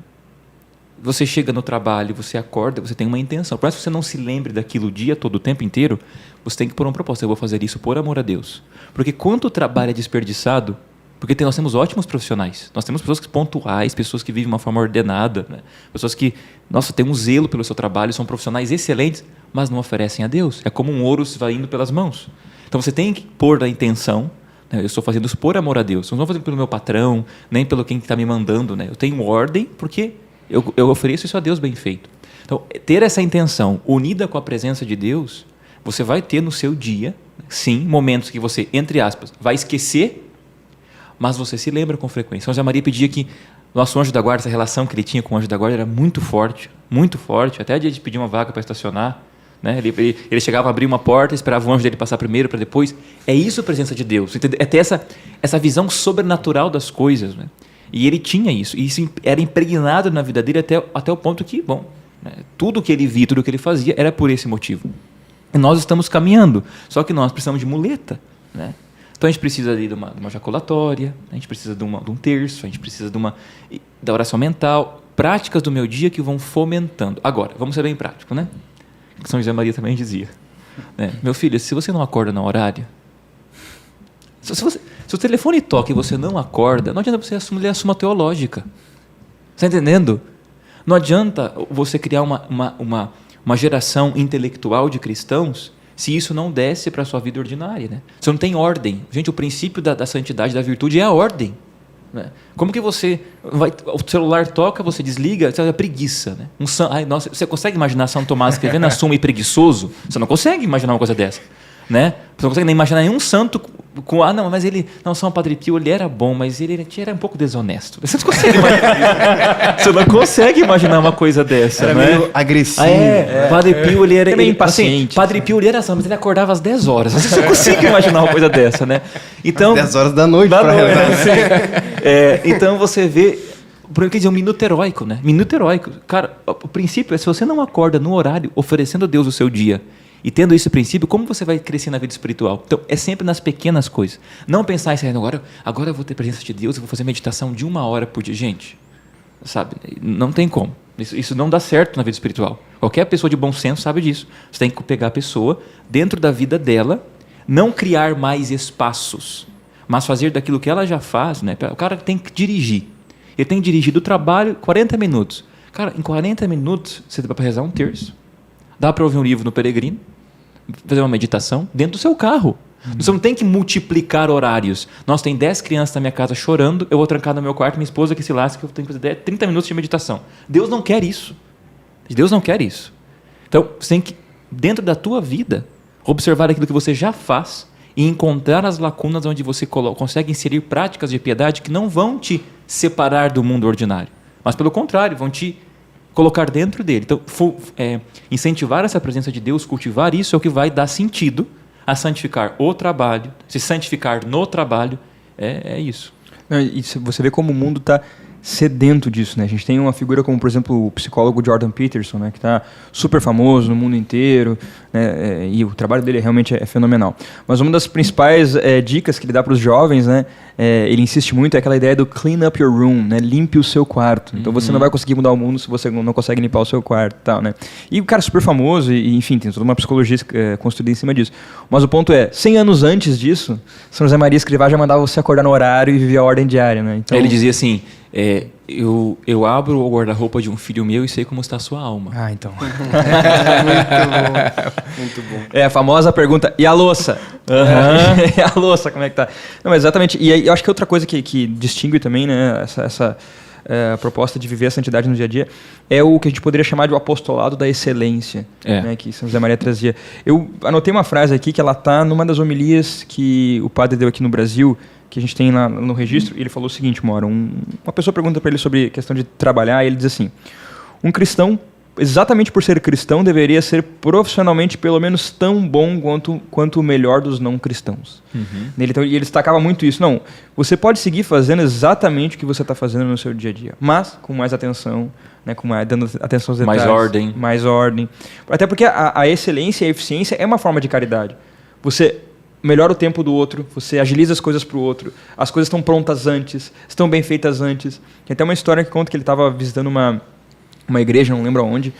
[SPEAKER 4] Você chega no trabalho, você acorda, você tem uma intenção. Por mais que você não se lembre daquilo o dia todo, o tempo inteiro, você tem que pôr um propósito. Eu vou fazer isso por amor a Deus. Porque quanto o trabalho é desperdiçado, porque nós temos ótimos profissionais. Nós temos pessoas pontuais, pessoas que vivem de uma forma ordenada, né? Pessoas que, têm um zelo pelo seu trabalho, são profissionais excelentes, mas não oferecem a Deus. É como um ouro se vai indo pelas mãos. Então você tem que pôr a intenção. Eu estou fazendo isso por amor a Deus. Eu não estou fazendo pelo meu patrão, nem pelo quem está me mandando. Né? Eu tenho ordem porque eu ofereço isso a Deus bem feito. Então, ter essa intenção unida com a presença de Deus, você vai ter no seu dia, sim, momentos que você, entre aspas, vai esquecer, mas você se lembra com frequência. São José Maria pedia que nosso anjo da guarda, essa relação que ele tinha com o anjo da guarda era muito forte, até a dia de pedir uma vaga para estacionar. Né? Ele chegava a abrir uma porta, esperava o anjo dele passar primeiro para depois. É isso a presença de Deus. É ter essa visão sobrenatural das coisas. Né? E ele tinha isso. E isso era impregnado na vida dele até o ponto que, né? Tudo que ele via, tudo que ele fazia era por esse motivo. E nós estamos caminhando. Só que nós precisamos de muleta. Né? Então a gente precisa de uma jaculatória, a gente precisa de um terço, a gente precisa da oração mental. Práticas do meu dia que vão fomentando. Agora, vamos ser bem práticos, né? São José Maria também dizia. né? Meu filho, se você não acorda no horário, se o telefone toca e você não acorda, não adianta você assumir a suma teológica. Você está entendendo? Não adianta você criar uma geração intelectual de cristãos se isso não desce para a sua vida ordinária, né? Você não tem ordem. Gente, o princípio da santidade, da virtude é a ordem. Né? Como que você o celular toca, você desliga, é preguiça, né? Nossa, você consegue imaginar São Tomás escrevendo a Suma e preguiçoso? Você não consegue imaginar uma coisa dessa, né? Você não consegue nem imaginar nenhum santo mas ele, São Padre Pio, ele era bom, mas ele era um pouco desonesto. Você não consegue imaginar isso. Você não consegue imaginar uma coisa dessa,
[SPEAKER 1] era,
[SPEAKER 4] né?
[SPEAKER 1] Meio agressivo.
[SPEAKER 4] Padre Pio, ele era
[SPEAKER 2] meio impaciente.
[SPEAKER 4] Assim, Padre Pio, ele era mas ele acordava às 10 horas. Você não consegue imaginar uma coisa dessa, né? Então,
[SPEAKER 1] às 10 horas da noite.
[SPEAKER 4] Então você vê, quer dizer, um minuto heróico, né? Minuto heróico. Cara, o princípio é, se você não acorda no horário, oferecendo a Deus o seu dia, e tendo esse princípio, como você vai crescer na vida espiritual? Então, é sempre nas pequenas coisas. Não pensar em agora eu vou ter presença de Deus, eu vou fazer meditação de 1 hora por dia. Gente, sabe? Não tem como. Isso não dá certo na vida espiritual. Qualquer pessoa de bom senso sabe disso. Você tem que pegar a pessoa, dentro da vida dela, não criar mais espaços, mas fazer daquilo que ela já faz, né? O cara tem que dirigir. Ele tem que dirigir do trabalho 40 minutos. Cara, em 40 minutos, você dá para rezar um terço. Dá para ouvir um livro no Peregrino, fazer uma meditação dentro do seu carro. Você não tem que multiplicar horários. Nós tem 10 crianças na minha casa chorando, eu vou trancar no meu quarto, minha esposa que se lasca, que eu tenho que fazer 30 minutos de meditação. Deus não quer isso. Deus não quer isso. Então, você tem que, dentro da tua vida, observar aquilo que você já faz e encontrar as lacunas onde você consegue inserir práticas de piedade que não vão te separar do mundo ordinário, mas, pelo contrário, vão te colocar dentro dele. Então, incentivar essa presença de Deus, cultivar isso é o que vai dar sentido a santificar o trabalho, se santificar no trabalho, é isso.
[SPEAKER 2] E você vê como o mundo está sedento disso, né? A gente tem uma figura como, por exemplo, o psicólogo Jordan Peterson, né? Que está super famoso no mundo inteiro, né? E o trabalho dele realmente é fenomenal. Mas uma das principais dicas que ele dá para os jovens, né? Ele insiste muito, é aquela ideia do clean up your room, né? Limpe o seu quarto. Então você não vai conseguir mudar o mundo se você não consegue limpar o seu quarto e tal, né? E o cara é super famoso e enfim, tem toda uma psicologia construída em cima disso. Mas o ponto é, 100 anos antes disso, São José Maria Escrivá já mandava você acordar no horário e viver a ordem diária, né? Então,
[SPEAKER 4] ele dizia assim, eu abro o guarda-roupa de um filho meu e sei como está a sua alma.
[SPEAKER 2] Ah, então.
[SPEAKER 1] Muito bom.
[SPEAKER 2] É a famosa pergunta, e a louça? E a louça, como é que tá? Não, mas exatamente. E aí, eu acho que outra coisa que distingue também, né, essa proposta de viver a santidade no dia a dia é o que a gente poderia chamar de o apostolado da excelência, né, que São José Maria trazia. Eu anotei uma frase aqui que ela está numa das homilias que o padre deu aqui no Brasil, que a gente tem lá no registro, e ele falou o seguinte, uma pessoa pergunta para ele sobre a questão de trabalhar, e ele diz assim, um cristão, exatamente por ser cristão, deveria ser profissionalmente pelo menos tão bom quanto o melhor dos não cristãos. E ele destacava muito isso. Não, você pode seguir fazendo exatamente o que você está fazendo no seu dia a dia, mas com mais atenção, né, dando atenção aos detalhes. Mais ordem. Até porque a excelência e a eficiência é uma forma de caridade. Você melhora o tempo do outro, você agiliza as coisas para o outro, as coisas estão prontas antes, estão bem feitas antes. Tem até uma história que conta que ele estava visitando uma igreja, não lembro aonde,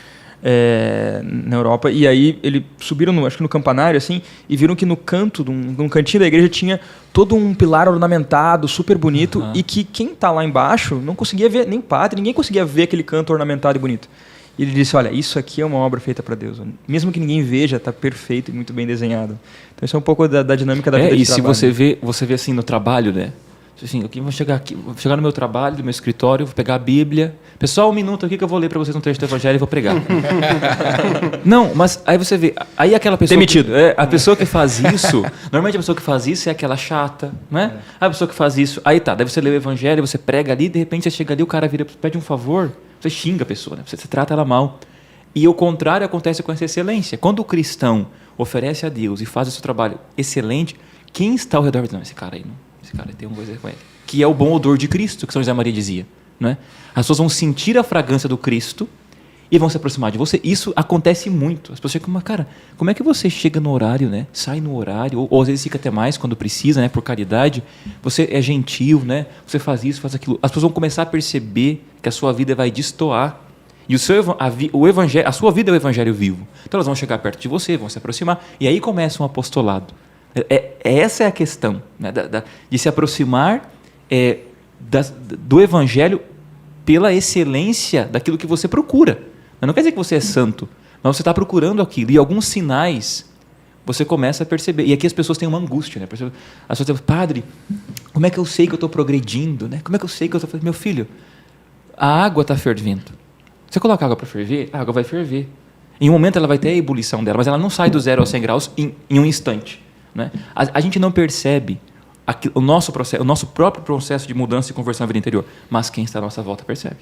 [SPEAKER 2] na Europa, e aí eles subiram, acho que no campanário, assim, e viram que no canto, num cantinho da igreja, tinha todo um pilar ornamentado, super bonito, e que quem está lá embaixo não conseguia ver, nem padre, ninguém conseguia ver aquele canto ornamentado e bonito. E ele disse, olha, isso aqui é uma obra feita para Deus. Mesmo que ninguém veja, está perfeito e muito bem desenhado. Então isso é um pouco da dinâmica da vida de trabalho.
[SPEAKER 4] E se você vê assim no trabalho, né? Assim, eu vou chegar no meu trabalho, no meu escritório, vou pegar a Bíblia. Pessoal, 1 minuto aqui que eu vou ler para vocês um trecho do Evangelho e vou pregar. Não, mas aí você vê, aí aquela pessoa...
[SPEAKER 2] Demitido.
[SPEAKER 4] A pessoa que faz isso, normalmente a pessoa que faz isso é aquela chata, né? A pessoa que faz isso, aí tá, daí você lê o Evangelho, você prega ali, de repente você chega ali, o cara vira, pede um favor, você xinga a pessoa, né? Você trata ela mal. E o contrário acontece com essa excelência. Quando o cristão oferece a Deus e faz o seu trabalho excelente, quem está ao redor diz, não, esse cara aí não... Esse cara tem uma coisa com ele. Que é o bom odor de Cristo, que São José Maria dizia. Né? As pessoas vão sentir a fragrância do Cristo e vão se aproximar de você. Isso acontece muito. As pessoas chegam, mas cara, como é que você chega no horário, né? Sai no horário, ou às vezes fica até mais quando precisa, né? Por caridade. Você é gentil, né? Você faz isso, faz aquilo. As pessoas vão começar a perceber que a sua vida vai destoar E o evangelho, a sua vida é o evangelho vivo. Então elas vão chegar perto de você, vão se aproximar, e aí começa um apostolado. Essa é a questão, né, de se aproximar do evangelho pela excelência daquilo que você procura. Não quer dizer que você é santo, mas você está procurando aquilo. E alguns sinais você começa a perceber. E aqui as pessoas têm uma angústia. Né? As pessoas dizem, padre, como é que eu sei que eu estou progredindo? Né? Como é que eu sei que eu estou fazendo? Meu filho, a água está fervendo. Você coloca a água para ferver, a água vai ferver. Em um momento ela vai ter a ebulição dela, mas ela não sai do 0 aos 100 graus em um instante. Né? A gente não percebe o nosso próprio processo de mudança e conversão na vida interior, mas quem está à nossa volta percebe.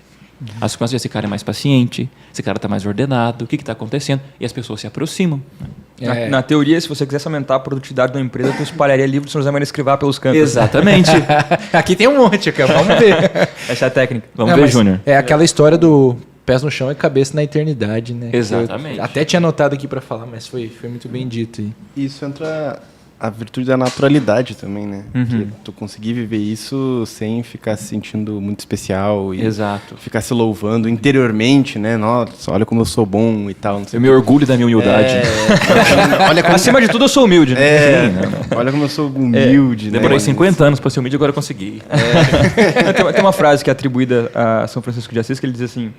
[SPEAKER 4] As pessoas dizem, esse cara é mais paciente, esse cara está mais ordenado, o que está acontecendo? E as pessoas se aproximam.
[SPEAKER 2] Na teoria, se você quisesse aumentar a produtividade da empresa, tu espalharia livro de São José Maria Escrivá pelos cantos.
[SPEAKER 4] Exatamente.
[SPEAKER 3] Aqui tem um monte, cara. Vamos ver.
[SPEAKER 2] Essa é a técnica.
[SPEAKER 4] Vamos ver, Júnior.
[SPEAKER 3] É aquela história do pés no chão e cabeça na eternidade, né?
[SPEAKER 4] Exatamente.
[SPEAKER 3] Eu até tinha anotado aqui para falar, mas foi muito bem dito. Aí.
[SPEAKER 1] Isso entra a virtude da naturalidade também, né? Que tu conseguir viver isso sem ficar se sentindo muito especial e
[SPEAKER 4] Exato.
[SPEAKER 1] ficar se louvando interiormente, né? Nossa, olha como eu sou bom e tal. Não sei
[SPEAKER 4] Eu me orgulho da minha humildade.
[SPEAKER 1] Olha como...
[SPEAKER 2] Acima de tudo, eu sou humilde. Né?
[SPEAKER 1] Olha como eu sou humilde, né?
[SPEAKER 4] Demorei 50 anos para ser humilde, agora eu consegui.
[SPEAKER 2] Tem uma frase que é atribuída a São Francisco de Assis, que ele diz assim,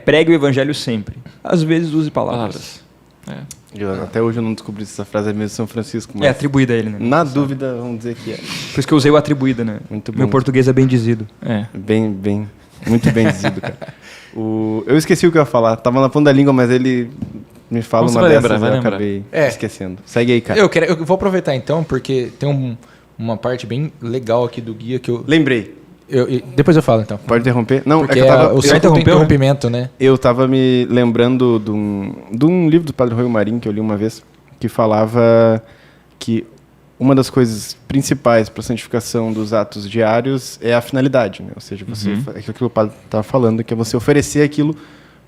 [SPEAKER 2] pregue o evangelho sempre. Às vezes use palavras.
[SPEAKER 1] Até hoje eu não descobri se essa frase é mesmo de São Francisco. Mas
[SPEAKER 2] É atribuída a ele, né?
[SPEAKER 1] na dúvida, vamos dizer que é.
[SPEAKER 2] Por isso que eu usei o atribuída, né?
[SPEAKER 1] Muito bom.
[SPEAKER 2] Meu português é bem dizido.
[SPEAKER 1] Muito bem dizido, cara. Eu esqueci o que eu ia falar. Tava na ponta da língua, mas ele me fala uma dessas e eu acabei esquecendo. Segue aí, cara.
[SPEAKER 3] Eu vou aproveitar então, porque tem uma parte bem legal aqui do guia que eu...
[SPEAKER 1] Lembrei.
[SPEAKER 3] Depois eu falo, então.
[SPEAKER 1] Pode interromper? Não,
[SPEAKER 3] porque
[SPEAKER 1] é que eu tava...
[SPEAKER 3] o certo do interrompimento, né?
[SPEAKER 1] Eu tava me lembrando de um livro do Padre Rui Marim que eu li uma vez, que falava que uma das coisas principais para a santificação dos atos diários é a finalidade, né? Ou seja, aquilo que o padre estava falando, que é você oferecer aquilo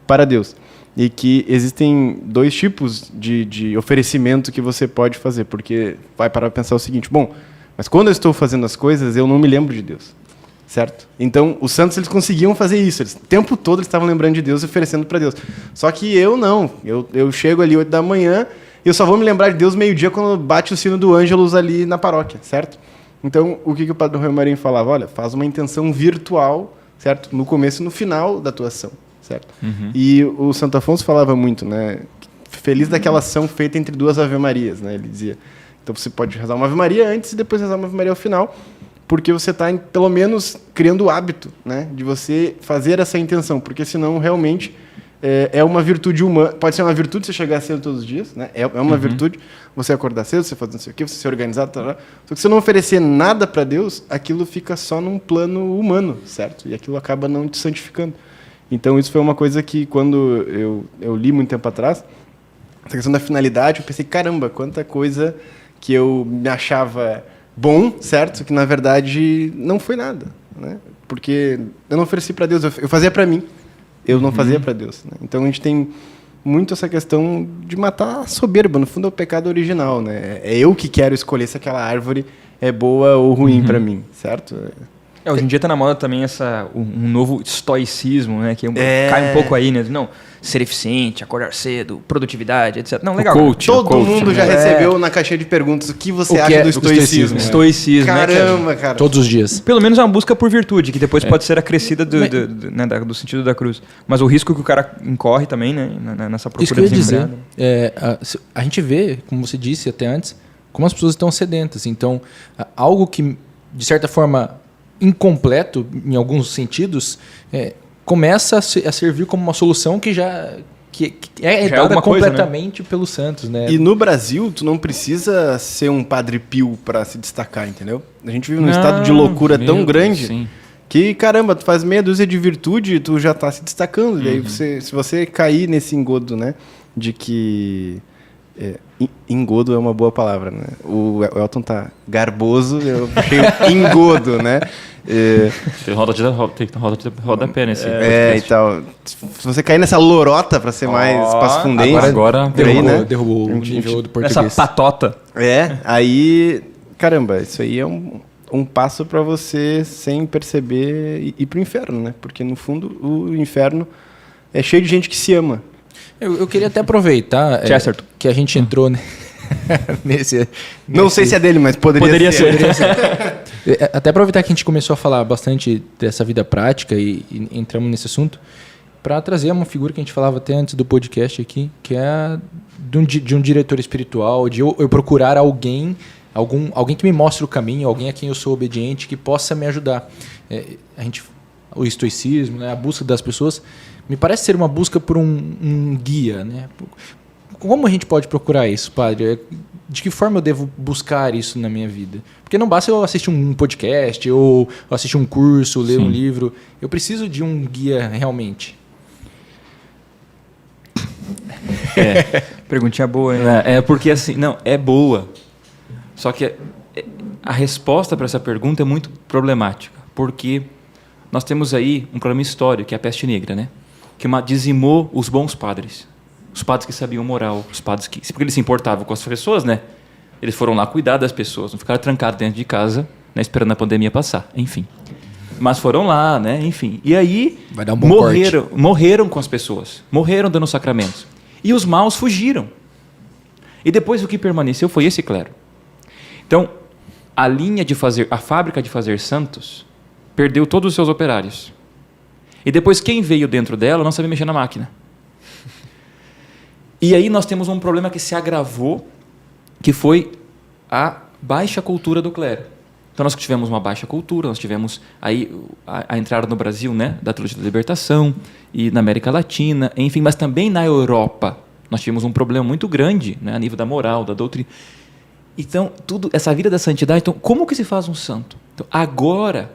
[SPEAKER 1] para Deus. E que existem dois tipos de oferecimento que você pode fazer, porque vai parar para pensar o seguinte, bom, mas quando eu estou fazendo as coisas, eu não me lembro de Deus. Certo? Então, os santos eles conseguiam fazer isso. O tempo todo eles estavam lembrando de Deus e oferecendo para Deus. Só que eu não. Eu chego ali 8 da manhã e eu só vou me lembrar de Deus meio-dia quando bate o sino do Ângelus ali na paróquia, certo? Então, o que o Padre Rui Marinho falava? Olha, faz uma intenção virtual, certo? No começo e no final da tua ação, certo? E o Santo Afonso falava muito, né? Feliz daquela ação feita entre duas Ave-Marias, né? Ele dizia. Então, você pode rezar uma Ave-Maria antes e depois rezar uma Ave-Maria ao final, porque você está, pelo menos, criando o hábito, né, de você fazer essa intenção, porque senão, realmente, é uma virtude humana. Pode ser uma virtude você chegar cedo todos os dias, né? É uma virtude você acordar cedo, você fazer não sei o quê, você ser organizado, só que se você não oferecer nada para Deus, aquilo fica só num plano humano, certo? E aquilo acaba não te santificando. Então, isso foi uma coisa que, quando eu li muito tempo atrás, essa questão da finalidade, eu pensei, caramba, quanta coisa que eu me achava... bom, certo? Que na verdade não foi nada, né? Porque eu não ofereci para Deus, eu fazia para mim, eu não fazia para Deus, né? Então a gente tem muito essa questão de matar a soberba, no fundo é o pecado original, né? É eu que quero escolher se aquela árvore é boa ou ruim para mim, certo?
[SPEAKER 2] Hoje em dia está na moda também um novo estoicismo, né? Que cai um pouco aí, né? Não, ser eficiente, acordar cedo, produtividade, etc. Não, legal.
[SPEAKER 1] Todo mundo já recebeu na caixinha de perguntas o que você acha do estoicismo.
[SPEAKER 2] Estoicismo,
[SPEAKER 1] caramba, cara.
[SPEAKER 3] Todos os dias.
[SPEAKER 2] Pelo menos é uma busca por virtude, que depois pode ser acrescida do sentido da cruz. Mas o risco que o cara incorre também, né? Nessa procura.
[SPEAKER 3] Isso que eu ia dizer. A gente vê, como você disse até antes, como as pessoas estão sedentas. Então, algo que, de certa forma... incompleto em alguns sentidos, começa a servir como uma solução que é dada completamente, né, pelos santos, né?
[SPEAKER 1] E no Brasil, tu não precisa ser um Padre Pio para se destacar, entendeu? A gente vive num estado de loucura tão grande que, caramba, tu faz meia dúzia de virtude e tu já tá se destacando. E aí, se você cair nesse engodo, né, de que... engodo é uma boa palavra, né? O Elton tá garboso, eu puxei engodo, né?
[SPEAKER 4] Tem rodapé nesse.
[SPEAKER 1] E tal. Se você cair nessa lorota para ser mais passufundente...
[SPEAKER 4] Agora
[SPEAKER 3] derrubou o nível do português.
[SPEAKER 2] Essa patota.
[SPEAKER 1] Aí... Caramba, isso aí é um passo para você, sem perceber, ir pro inferno, né? Porque, no fundo, o inferno é cheio de gente que se ama.
[SPEAKER 3] Eu queria até aproveitar que a gente entrou nesse...
[SPEAKER 1] Não sei se é dele, mas poderia ser.
[SPEAKER 3] Até aproveitar que a gente começou a falar bastante dessa vida prática e entramos nesse assunto, para trazer uma figura que a gente falava até antes do podcast aqui, que é de um diretor espiritual, de eu procurar alguém que me mostre o caminho, alguém a quem eu sou obediente, que possa me ajudar. O estoicismo, né, a busca das pessoas, me parece ser uma busca por um guia, né? Como a gente pode procurar isso, padre? De que forma eu devo buscar isso na minha vida? Porque não basta eu assistir um podcast, ou assistir um curso, ler um livro. Eu preciso de um guia realmente.
[SPEAKER 2] Perguntinha boa, hein?
[SPEAKER 4] Porque assim, não, é boa. Só que a resposta para essa pergunta é muito problemática. Porque nós temos aí um problema histórico, que é a peste negra, né? Que dizimou os bons padres. Os padres que sabiam moral, os padres que... Porque eles se importavam com as pessoas, né? Eles foram lá cuidar das pessoas, não ficaram trancados dentro de casa, né, esperando a pandemia passar, enfim. Mas foram lá, né? Enfim. E aí
[SPEAKER 3] vai dar um bom
[SPEAKER 4] morreram com as pessoas, morreram dando sacramentos. E os maus fugiram. E depois o que permaneceu foi esse clero. Então, a fábrica de fazer santos perdeu todos os seus operários. E depois quem veio dentro dela não sabia mexer na máquina. E aí nós temos um problema que se agravou, que foi a baixa cultura do clero. Então nós tivemos uma baixa cultura, nós tivemos aí a entrada no Brasil, né, da teologia da libertação, e na América Latina, enfim, mas também na Europa. Nós tivemos um problema muito grande, né, a nível da moral, da doutrina. Então, essa vida da santidade, então, como que se faz um santo? Então, agora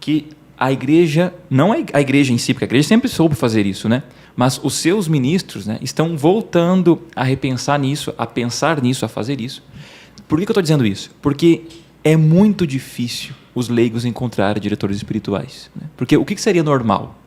[SPEAKER 4] que a igreja, não a igreja em si, porque a igreja sempre soube fazer isso, né? Mas os seus ministros, né, estão voltando a repensar nisso, a pensar nisso, a fazer isso. Por que eu estou dizendo isso? Porque é muito difícil os leigos encontrarem diretores espirituais, né? Porque o que seria normal?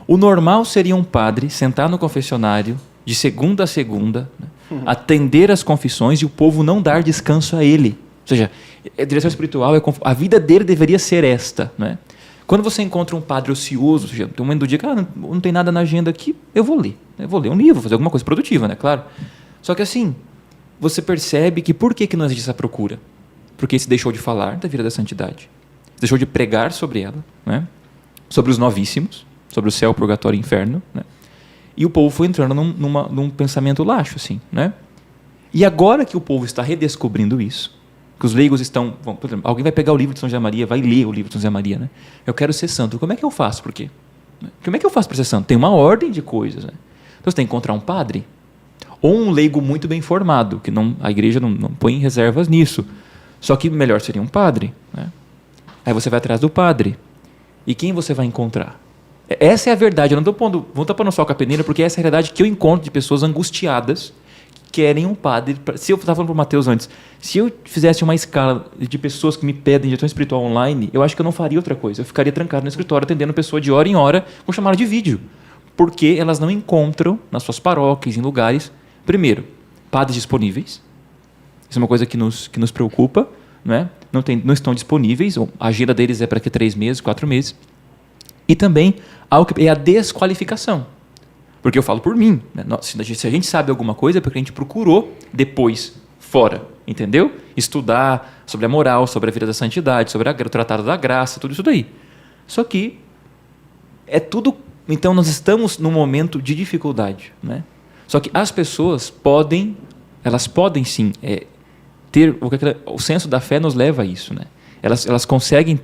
[SPEAKER 4] O normal seria um padre sentar no confessionário de segunda a segunda, né, atender as confissões e o povo não dar descanso a ele. Ou seja, a direção espiritual, a vida dele deveria ser esta, né? Quando você encontra um padre ocioso, ou seja, tem um momento do dia que não tem nada na agenda aqui, eu vou ler um livro, fazer alguma coisa produtiva, né? Claro. Só que assim, você percebe que por que não existe essa procura? Porque se deixou de falar da vida da santidade, se deixou de pregar sobre ela, né? Sobre os novíssimos, sobre o céu, o purgatório e o inferno, né? E o povo foi entrando num pensamento laxo, assim, né? E agora que o povo está redescobrindo isso, que os leigos estão... Por exemplo, alguém vai pegar o livro de São José Maria, vai ler o livro de São José Maria, né? Eu quero ser santo. Como é que eu faço? Por quê? Como é que eu faço para ser santo? Tem uma ordem de coisas, né? Então você tem que encontrar um padre ou um leigo muito bem formado, que a igreja não põe reservas nisso. Só que melhor seria um padre, né? Aí você vai atrás do padre. E quem você vai encontrar? Essa é a verdade. Eu não estou pondo só a peneira, porque essa é a realidade que eu encontro de pessoas angustiadas que querem um padre. Se eu estava falando para o Mateus antes, se eu fizesse uma escala de pessoas que me pedem direção espiritual online, eu acho que eu não faria outra coisa. Eu ficaria trancado no escritório atendendo pessoa de hora em hora com chamada de vídeo. Porque elas não encontram nas suas paróquias, em lugares, primeiro, padres disponíveis. Isso é uma coisa que nos preocupa, né? Não estão disponíveis. A agenda deles é para que 3 meses, 4 meses. E também é a desqualificação. Porque eu falo por mim, né? Se a gente sabe alguma coisa é porque a gente procurou depois, fora, entendeu? Estudar sobre a moral, sobre a vida da santidade, sobre o tratado da graça, tudo isso daí. Só que é tudo... Então nós estamos num momento de dificuldade, né? Só que as pessoas podem sim ter... O senso da fé nos leva a isso, né? Elas conseguem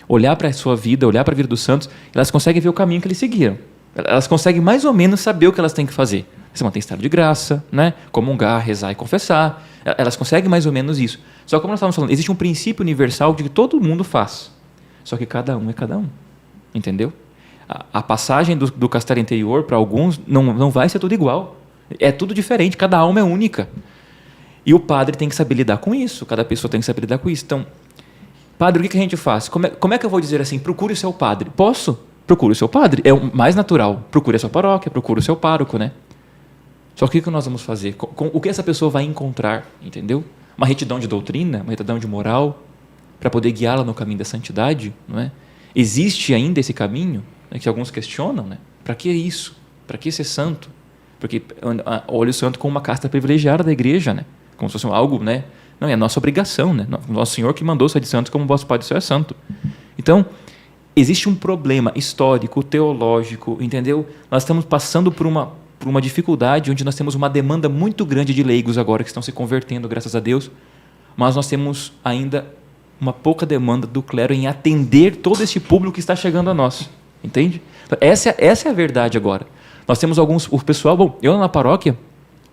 [SPEAKER 4] olhar para a sua vida, olhar para a vida dos santos, elas conseguem ver o caminho que eles seguiram. Elas conseguem mais ou menos saber o que elas têm que fazer. Você mantém estado de graça, né? Comungar, rezar e confessar. Elas conseguem mais ou menos isso. Só que como nós estávamos falando, existe um princípio universal de que todo mundo faz. Só que cada um é cada um. Entendeu? A passagem do castelo interior, para alguns, não vai ser tudo igual. É tudo diferente, cada alma é única. E o padre tem que saber lidar com isso. Cada pessoa tem que saber lidar com isso. Então, padre, o que a gente faz? Como é que eu vou dizer assim, procure o seu padre? Posso? Procure o seu padre. É o mais natural. Procure a sua paróquia, procure o seu pároco, né? Só que o que nós vamos fazer? O que essa pessoa vai encontrar, entendeu? Uma retidão de doutrina, uma retidão de moral, para poder guiá-la no caminho da santidade, não é? Existe ainda esse caminho, né, que alguns questionam, né? Para que isso? Para que ser santo? Porque olha o santo como uma casta privilegiada da igreja, né? Como se fosse algo, né? Não, é a nossa obrigação, né? Nosso Senhor que mandou ser de santos como o vosso Pai do céu é santo. Então, existe um problema histórico, teológico, entendeu? Nós estamos passando por uma dificuldade onde nós temos uma demanda muito grande de leigos agora que estão se convertendo, graças a Deus, mas nós temos ainda uma pouca demanda do clero em atender todo esse público que está chegando a nós, entende? Então, essa é a verdade agora. Nós temos o pessoal, bom, eu na paróquia,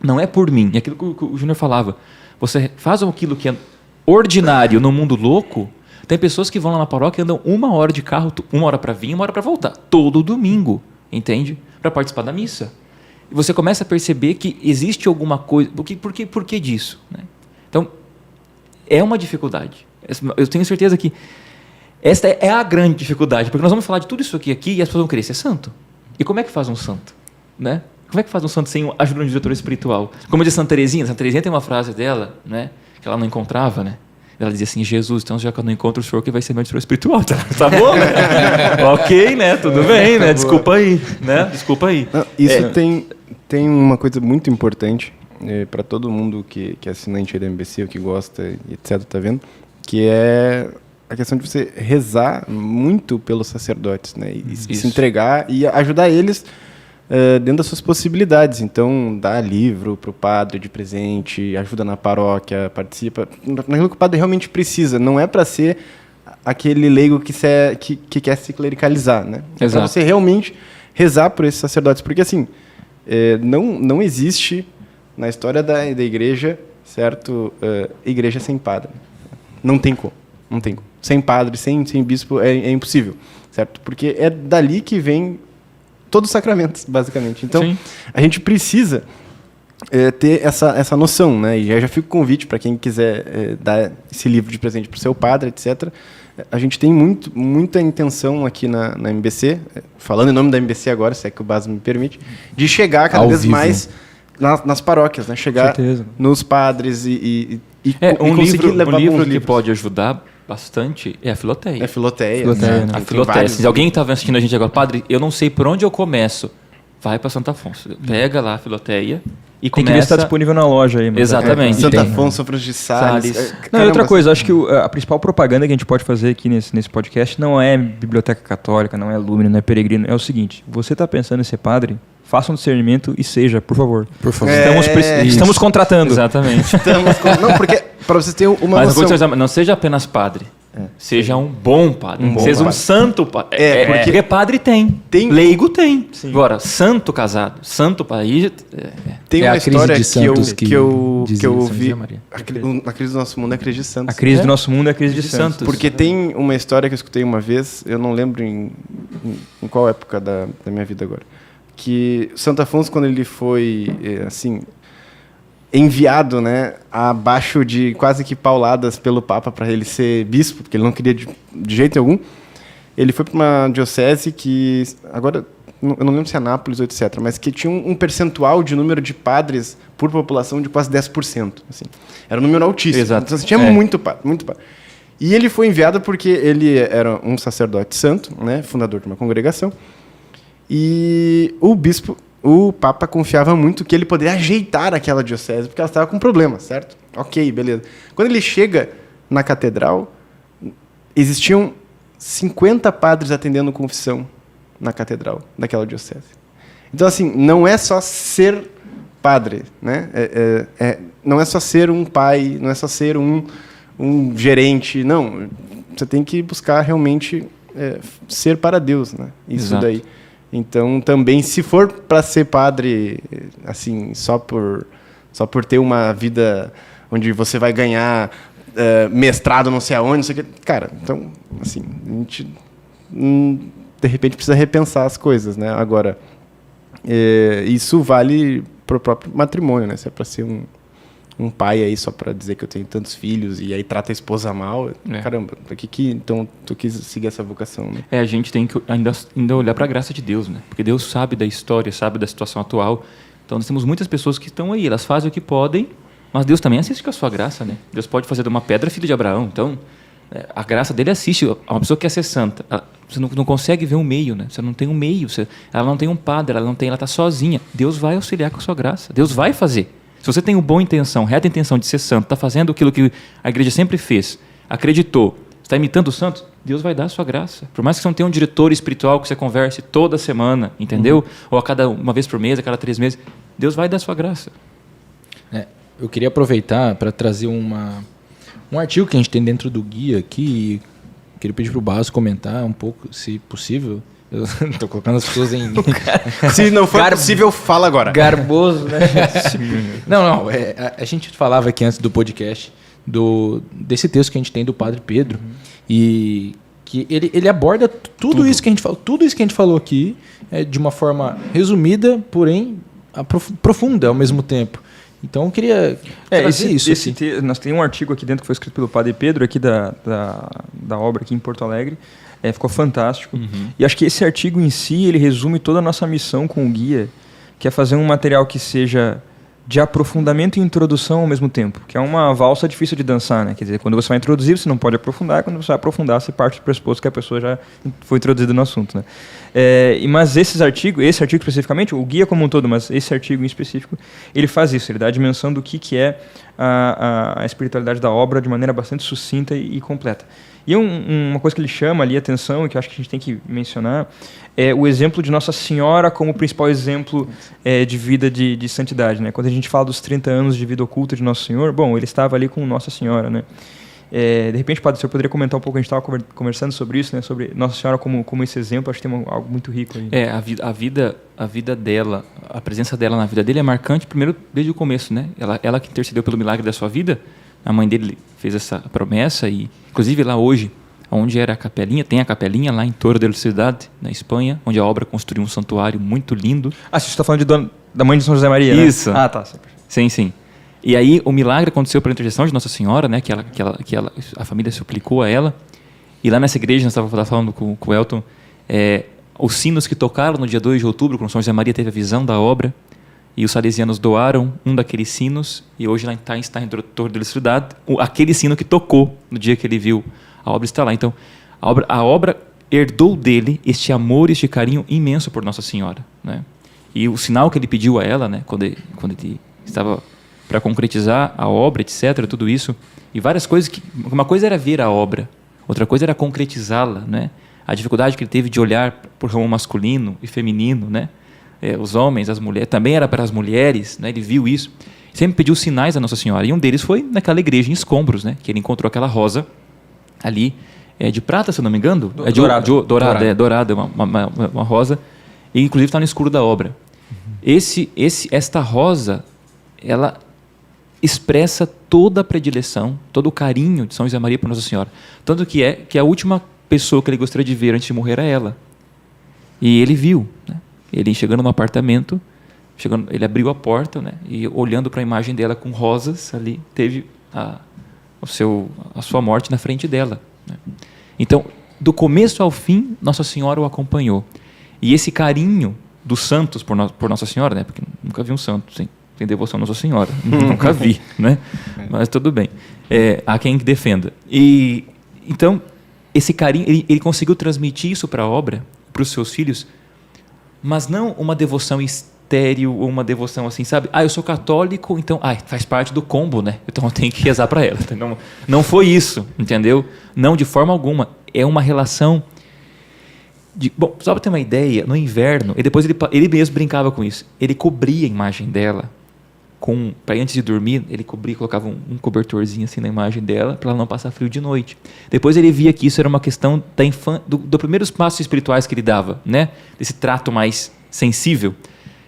[SPEAKER 4] não é por mim, é aquilo que o Júnior falava, você faz aquilo que é ordinário no mundo louco. Tem pessoas que vão lá na paróquia e andam 1 hora de carro, 1 hora para vir, 1 hora para voltar, todo domingo, entende? Para participar da missa. E você começa a perceber que existe alguma coisa. Por que disso? Né? Então, é uma dificuldade. Eu tenho certeza que esta é a grande dificuldade, porque nós vamos falar de tudo isso aqui e as pessoas vão querer ser santo. E como é que faz um santo? Né? Como é que faz um santo sem a ajuda de um diretor espiritual? Como diz Santa Teresinha tem uma frase dela, né, que ela não encontrava, né? Ela dizia assim, Jesus, então já que eu não encontro o senhor, que vai ser meu diretor espiritual. Tá bom, né? Ok, né? Tudo bem, né? Desculpa aí, né? Desculpa aí.
[SPEAKER 1] Não, isso tem uma coisa muito importante para todo mundo que é assinante da MBC, ou que gosta, etc., tá vendo? Que é a questão de você rezar muito pelos sacerdotes, né? E se entregar e ajudar eles dentro das suas possibilidades. Então, dá livro para o padre de presente, ajuda na paróquia, participa naquilo que o padre realmente precisa. Não é para ser aquele leigo que quer se clericalizar, né? É para você realmente rezar por esses sacerdotes. Porque, assim, não existe na história da igreja, certo? Igreja sem padre. Não tem como. Não tem como. Sem padre, sem bispo, é impossível, certo? Porque é dali que vem todos os sacramentos, basicamente. Então, sim, a gente precisa ter essa noção, né? E já fica o convite para quem quiser dar esse livro de presente para o seu padre, etc. A gente tem muita intenção aqui na MBC, falando em nome da MBC agora, se é que o Bas me permite, de chegar cada vez mais nas paróquias, né? Chegar nos padres e conseguir levar
[SPEAKER 4] um livro que pode ajudar bastante é a Filoteia.
[SPEAKER 1] É a Filoteia.
[SPEAKER 4] Né? A Filoteia. Se alguém está assistindo a gente agora, padre, eu não sei por onde eu começo, vai para Santo Afonso. Pega lá a Filoteia e
[SPEAKER 2] tem que ver se está disponível na loja aí.
[SPEAKER 4] Exatamente.
[SPEAKER 1] Santo Afonso, São Francisco de Sales.
[SPEAKER 2] Não, e outra coisa, acho que a principal propaganda que a gente pode fazer aqui nesse podcast não é Biblioteca Católica, não é Lúmino, não é Peregrino. É o seguinte, você está pensando em ser padre, faça um discernimento e seja, por favor.
[SPEAKER 3] Por favor.
[SPEAKER 2] Estamos contratando.
[SPEAKER 4] Exatamente.
[SPEAKER 1] Não, porque para vocês terem uma noção...
[SPEAKER 4] Não seja apenas padre. Seja um bom padre. Seja um santo padre. Porque padre tem. Leigo tem. Sim. Agora, santo casado, santo padre...
[SPEAKER 1] Tem uma história que eu ouvi. A crise do nosso mundo é a crise de Santos.
[SPEAKER 2] A crise do nosso mundo é a crise de Santos.
[SPEAKER 1] Porque tem uma história que eu escutei uma vez, eu não lembro em qual época da minha vida agora, que Santo Afonso, quando ele foi, assim, enviado, né, abaixo de quase que pauladas pelo Papa para ele ser bispo, porque ele não queria de jeito algum, ele foi para uma diocese que, agora, eu não lembro se é Nápoles ou etc., mas que tinha um percentual de número de padres por população de quase 10%. Assim. Era um número altíssimo.
[SPEAKER 4] Exato.
[SPEAKER 1] Então, tinha muito padre, muito padre. E ele foi enviado porque ele era um sacerdote santo, né, fundador de uma congregação, e o Papa confiava muito que ele poderia ajeitar aquela diocese, porque ela estava com problema, certo? Ok, beleza. Quando ele chega na catedral, existiam 50 padres atendendo confissão na catedral daquela diocese. Então, assim, não é só ser padre, né? Não é só ser um pai, não é só ser um gerente, não. Você tem que buscar realmente ser para Deus, né? Isso Exato. Daí. Então, também, se for para ser padre, assim, só por ter uma vida onde você vai ganhar mestrado não sei aonde, não sei o que, cara, então, assim, a gente, de repente, precisa repensar as coisas, né? Agora, isso vale para o próprio matrimônio, né? Se é para ser um pai aí só para dizer que eu tenho tantos filhos e aí trata a esposa mal, caramba, por que então tu quis seguir essa vocação, né?
[SPEAKER 4] A gente tem que ainda olhar para a graça de Deus, né? Porque Deus sabe da história, sabe da situação atual. Então nós temos muitas pessoas que estão aí, elas fazem o que podem, mas Deus também assiste com a sua graça, né? Deus pode fazer de uma pedra filho de Abraão. Então, A graça dele assiste. Uma pessoa que quer ser santa, você não consegue ver um meio, né? Você não tem um meio. Ela não tem um padre, ela está sozinha. Deus vai auxiliar com a sua graça. Deus vai fazer. Se você tem uma boa intenção, reta intenção de ser santo, está fazendo aquilo que a igreja sempre fez, acreditou, está imitando os santos, Deus vai dar a sua graça. Por mais que você não tenha um diretor espiritual que você converse toda semana, entendeu? Ou uma vez por mês, a cada 3 meses, Deus vai dar a sua graça.
[SPEAKER 3] Eu queria aproveitar para trazer um artigo que a gente tem dentro do guia aqui. Queria pedir para o Basso comentar um pouco, se possível. Eu estou colocando as pessoas em...
[SPEAKER 1] Se não for possível, fala agora.
[SPEAKER 3] Garboso, né? Não. A gente falava aqui antes do podcast desse texto que a gente tem do Padre Pedro. E que ele aborda tudo isso que a gente falou. Tudo isso que a gente falou aqui de uma forma resumida, porém profunda ao mesmo tempo. Então eu queria trazer isso.
[SPEAKER 2] Nós temos um artigo aqui dentro que foi escrito pelo Padre Pedro aqui da obra aqui em Porto Alegre. Ficou fantástico. E acho que esse artigo em si, ele resume toda a nossa missão com o guia, que é fazer um material que seja de aprofundamento e introdução ao mesmo tempo, que é uma valsa difícil de dançar, né? Quer dizer, quando você vai introduzir, você não pode aprofundar, quando você vai aprofundar, você parte do pressuposto que a pessoa já foi introduzida no assunto, né? Mas esse artigo especificamente, o guia como um todo, mas esse artigo em específico, ele faz isso, ele dá a dimensão do que é a espiritualidade da obra de maneira bastante sucinta e completa. E uma coisa que ele chama ali a atenção, e que eu acho que a gente tem que mencionar, é o exemplo de Nossa Senhora como principal exemplo de vida de santidade, né? Quando a gente fala dos 30 anos de vida oculta de Nosso Senhor, bom, ele estava ali com Nossa Senhora, né? De repente, Padre, o senhor poderia comentar um pouco, a gente estava conversando sobre isso, né? Sobre Nossa Senhora como esse exemplo, acho que tem algo muito rico aí.
[SPEAKER 4] A vida dela, a presença dela na vida dele é marcante, primeiro, desde o começo, né? Ela que intercedeu pelo milagre da sua vida, a mãe dele fez essa promessa e, inclusive, lá hoje, onde era a capelinha, tem a capelinha lá em Torre de la Ciudad, na Espanha, onde a obra construiu um santuário muito lindo.
[SPEAKER 2] Você está falando da mãe de São José Maria, né?
[SPEAKER 4] Isso.
[SPEAKER 2] Ah, tá.
[SPEAKER 4] Sim. E aí o milagre aconteceu pela intercessão de Nossa Senhora, né? Que a família suplicou a ela. E lá nessa igreja, nós estávamos falando com o Elton, os sinos que tocaram no dia 2 de outubro, quando São José Maria teve a visão da obra, e os salesianos doaram um daqueles sinos, e hoje lá está em Torre de la Ciudad, aquele sino que tocou no dia que ele viu a obra está lá. Então, a obra herdou dele este amor, este carinho imenso por Nossa Senhora, né? E o sinal que ele pediu a ela, né, quando ele estava para concretizar a obra, etc., tudo isso, e várias coisas uma coisa era ver a obra, outra coisa era concretizá-la, né? A dificuldade que ele teve de olhar por ramo masculino e feminino, né? Os homens, as mulheres, também era para as mulheres, né? Ele viu isso, sempre pediu sinais a Nossa Senhora, e um deles foi naquela igreja em Escombros, né? Que ele encontrou aquela rosa ali, de prata, se eu não me engano, dourada, uma rosa, e inclusive está no escuro da obra. Esta rosa, ela expressa toda a predileção, todo o carinho de São José Maria por Nossa Senhora, tanto que a última pessoa que ele gostaria de ver antes de morrer era ela, e ele viu, né? Ele chegando no apartamento, ele abriu a porta, né? E olhando para a imagem dela com rosas ali, teve a sua morte na frente dela, né? Então, do começo ao fim, Nossa Senhora o acompanhou. E esse carinho dos santos por Nossa Senhora, né? Porque nunca vi um santo sem devoção a Nossa Senhora. Nunca vi, né? Mas tudo bem. Há quem defenda. E então, esse carinho, ele conseguiu transmitir isso para a obra, para os seus filhos, mas não uma devoção estéril ou uma devoção assim, sabe? Eu sou católico, então faz parte do combo, né? Então eu tenho que rezar para ela. Não foi isso, entendeu? Não, de forma alguma. É uma relação bom, só para ter uma ideia, no inverno, e depois ele mesmo brincava com isso. Ele cobria a imagem dela para antes de dormir, ele colocava um cobertorzinho assim na imagem dela para ela não passar frio de noite. Depois ele via que isso era uma questão dos primeiros passos espirituais que ele dava, né? Desse trato mais sensível.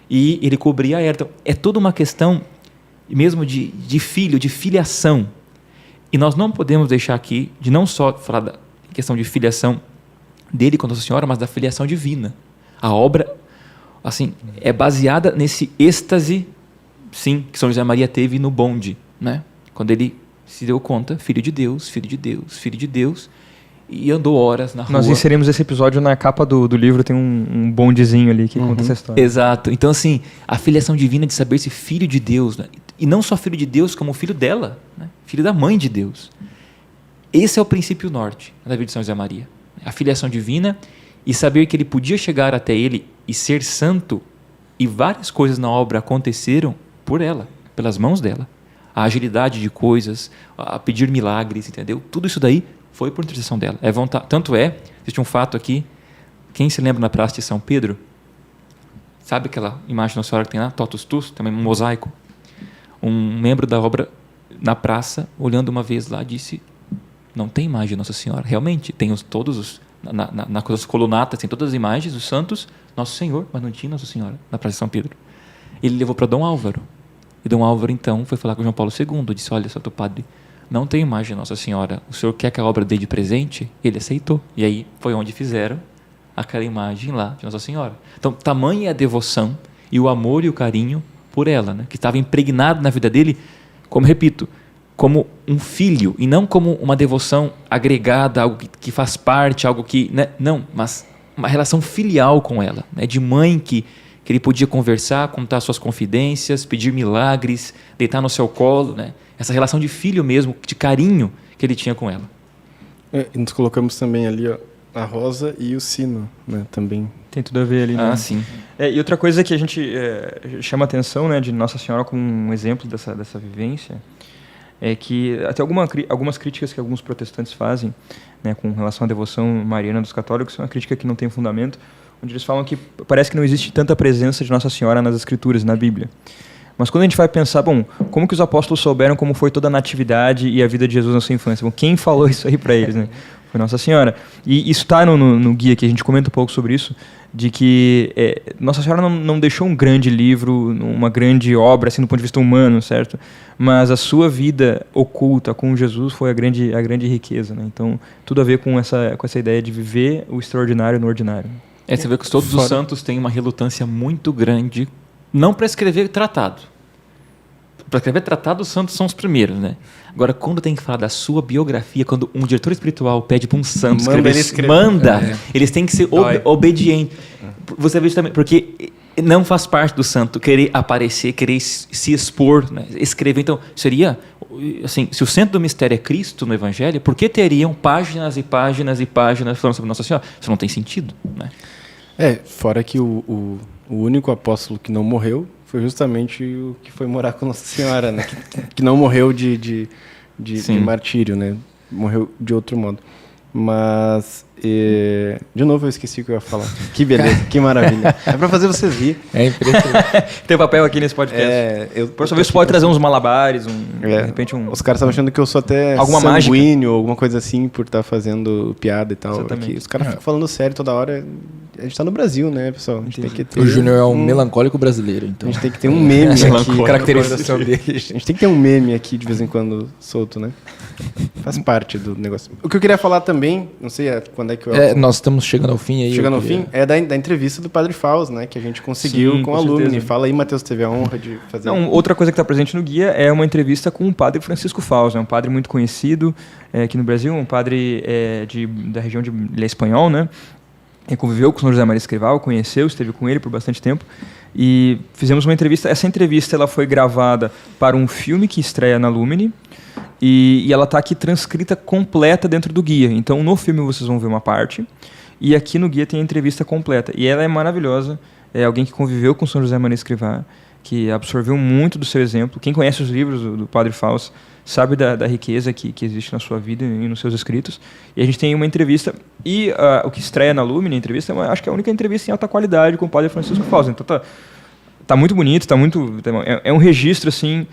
[SPEAKER 4] E ele cobria ela. Então, é toda uma questão mesmo de filho, de filiação. E nós não podemos deixar aqui de não só falar da questão de filiação dele com Nossa Senhora, mas da filiação divina. A obra, assim, é baseada nesse êxtase, sim, que São José Maria teve no bonde, né? Quando ele se deu conta, filho de Deus, filho de Deus, filho de Deus, e andou horas na rua.
[SPEAKER 2] Nós inserimos esse episódio na capa do livro, tem um bondezinho ali que conta essa história.
[SPEAKER 4] Exato. Então, assim, a filiação divina de saber-se filho de Deus, né? E não só filho de Deus, como filho dela, né? Filho da mãe de Deus. Esse é o princípio norte da vida de São José Maria. A filiação divina e saber que ele podia chegar até ele e ser santo, e várias coisas na obra aconteceram por ela, pelas mãos dela. A agilidade de coisas, a pedir milagres, entendeu? Tudo isso daí foi por intercessão dela. Tanto existe um fato aqui, quem se lembra na Praça de São Pedro, sabe aquela imagem da Nossa Senhora que tem lá, Totus Tus, também um mosaico? Um membro da obra na praça, olhando uma vez lá, disse, não tem imagem de Nossa Senhora. Realmente, tem nas colunatas, tem todas as imagens dos santos, Nosso Senhor, mas não tinha Nossa Senhora na Praça de São Pedro. Ele levou para Dom Álvaro. E Dom Álvaro, então, foi falar com João Paulo II, disse, olha, Santo Padre, não tem imagem de Nossa Senhora, o senhor quer que a obra dê de presente? Ele aceitou. E aí foi onde fizeram aquela imagem lá de Nossa Senhora. Então, tamanha é a devoção e o amor e o carinho por ela, né? Que estava impregnado na vida dele, como repito, como um filho, e não como uma devoção agregada, algo que faz parte, algo que... Né? Não, mas uma relação filial com ela, né? De mãe que ele podia conversar, contar suas confidências, pedir milagres, deitar no seu colo, né? Essa relação de filho mesmo, de carinho que ele tinha com ela.
[SPEAKER 1] E nos colocamos também ali, ó, a rosa e o sino, né? Também.
[SPEAKER 2] Tem tudo a ver ali, né?
[SPEAKER 4] Ah, sim.
[SPEAKER 2] E outra coisa que a gente chama a atenção, né, de Nossa Senhora como um exemplo dessa vivência, é que até algumas críticas que alguns protestantes fazem, né, com relação à devoção mariana dos católicos, é uma crítica que não tem fundamento, onde eles falam que parece que não existe tanta presença de Nossa Senhora nas Escrituras, na Bíblia. Mas quando a gente vai pensar, bom, como que os apóstolos souberam como foi toda a natividade e a vida de Jesus na sua infância? Bom, quem falou isso aí para eles, né? Foi Nossa Senhora. E isso está no guia, que a gente comenta um pouco sobre isso, de que Nossa Senhora não deixou um grande livro, uma grande obra, assim, do ponto de vista humano, certo? Mas a sua vida oculta com Jesus foi a grande riqueza, né? Então, tudo a ver com essa ideia de viver o extraordinário no ordinário.
[SPEAKER 4] Você vê que todos os santos têm uma relutância muito grande, não para escrever tratado. Para escrever tratado, os santos são os primeiros, né? Agora, quando tem que falar da sua biografia, quando um diretor espiritual pede para um santo escrever, eles têm que ser obedientes. Você vê também, porque não faz parte do santo querer aparecer, querer se expor, né? Escrever. Então, seria, assim, se o centro do mistério é Cristo no Evangelho, por que teriam páginas e páginas e páginas falando sobre Nossa Senhora? Isso não tem sentido, né?
[SPEAKER 1] Fora que o único apóstolo que não morreu foi justamente o que foi morar com Nossa Senhora, né? Que não morreu de martírio, né? Morreu de outro modo. Mas, de novo, eu esqueci o que eu ia falar. Que beleza, que maravilha. É pra fazer vocês rir.
[SPEAKER 3] É impressionante.
[SPEAKER 2] Tem papel aqui nesse podcast. Por sua vez, você pode trazer uns malabares, de repente
[SPEAKER 1] Os caras estavam achando que eu sou até
[SPEAKER 2] alguma
[SPEAKER 1] sanguíneo, alguma coisa assim, por estar fazendo piada e tal. Aqui. Os caras ficam falando sério toda hora. A gente tá no Brasil, né, pessoal? A gente tem que ter
[SPEAKER 3] o Júnior é um melancólico brasileiro, então.
[SPEAKER 1] A gente tem que ter um meme aqui.
[SPEAKER 3] Caracterização dele.
[SPEAKER 1] A gente tem que ter um meme aqui de vez em quando solto, né? Faz parte do negócio. O que eu queria falar também, não sei quando é que eu...
[SPEAKER 3] nós estamos chegando ao fim aí.
[SPEAKER 1] Chegando ao fim, é da entrevista do Padre Faust, né? Que a gente conseguiu com a Lumini. Fala aí, Matheus, teve a honra de fazer...
[SPEAKER 2] Outra coisa que está presente no guia é uma entrevista com o Padre Francisco Faust, um padre muito conhecido aqui no Brasil, um padre da região de... Ele é espanhol, né? Ele conviveu com o São José Maria Escrivá, conheceu, esteve com ele por bastante tempo. E fizemos uma entrevista. Essa entrevista ela foi gravada para um filme que estreia na Lumini. E ela está aqui transcrita completa dentro do guia. Então, no filme vocês vão ver uma parte. E aqui no guia tem a entrevista completa. E ela é maravilhosa. É alguém que conviveu com São José Maria Escrivá, que absorveu muito do seu exemplo. Quem conhece os livros do Padre Faust sabe da riqueza que existe na sua vida e nos seus escritos. E a gente tem uma entrevista. E o que estreia na Lumini, a entrevista, acho que é a única entrevista em alta qualidade com o Padre Francisco Faust. Então, tá muito bonito, é um registro, assim...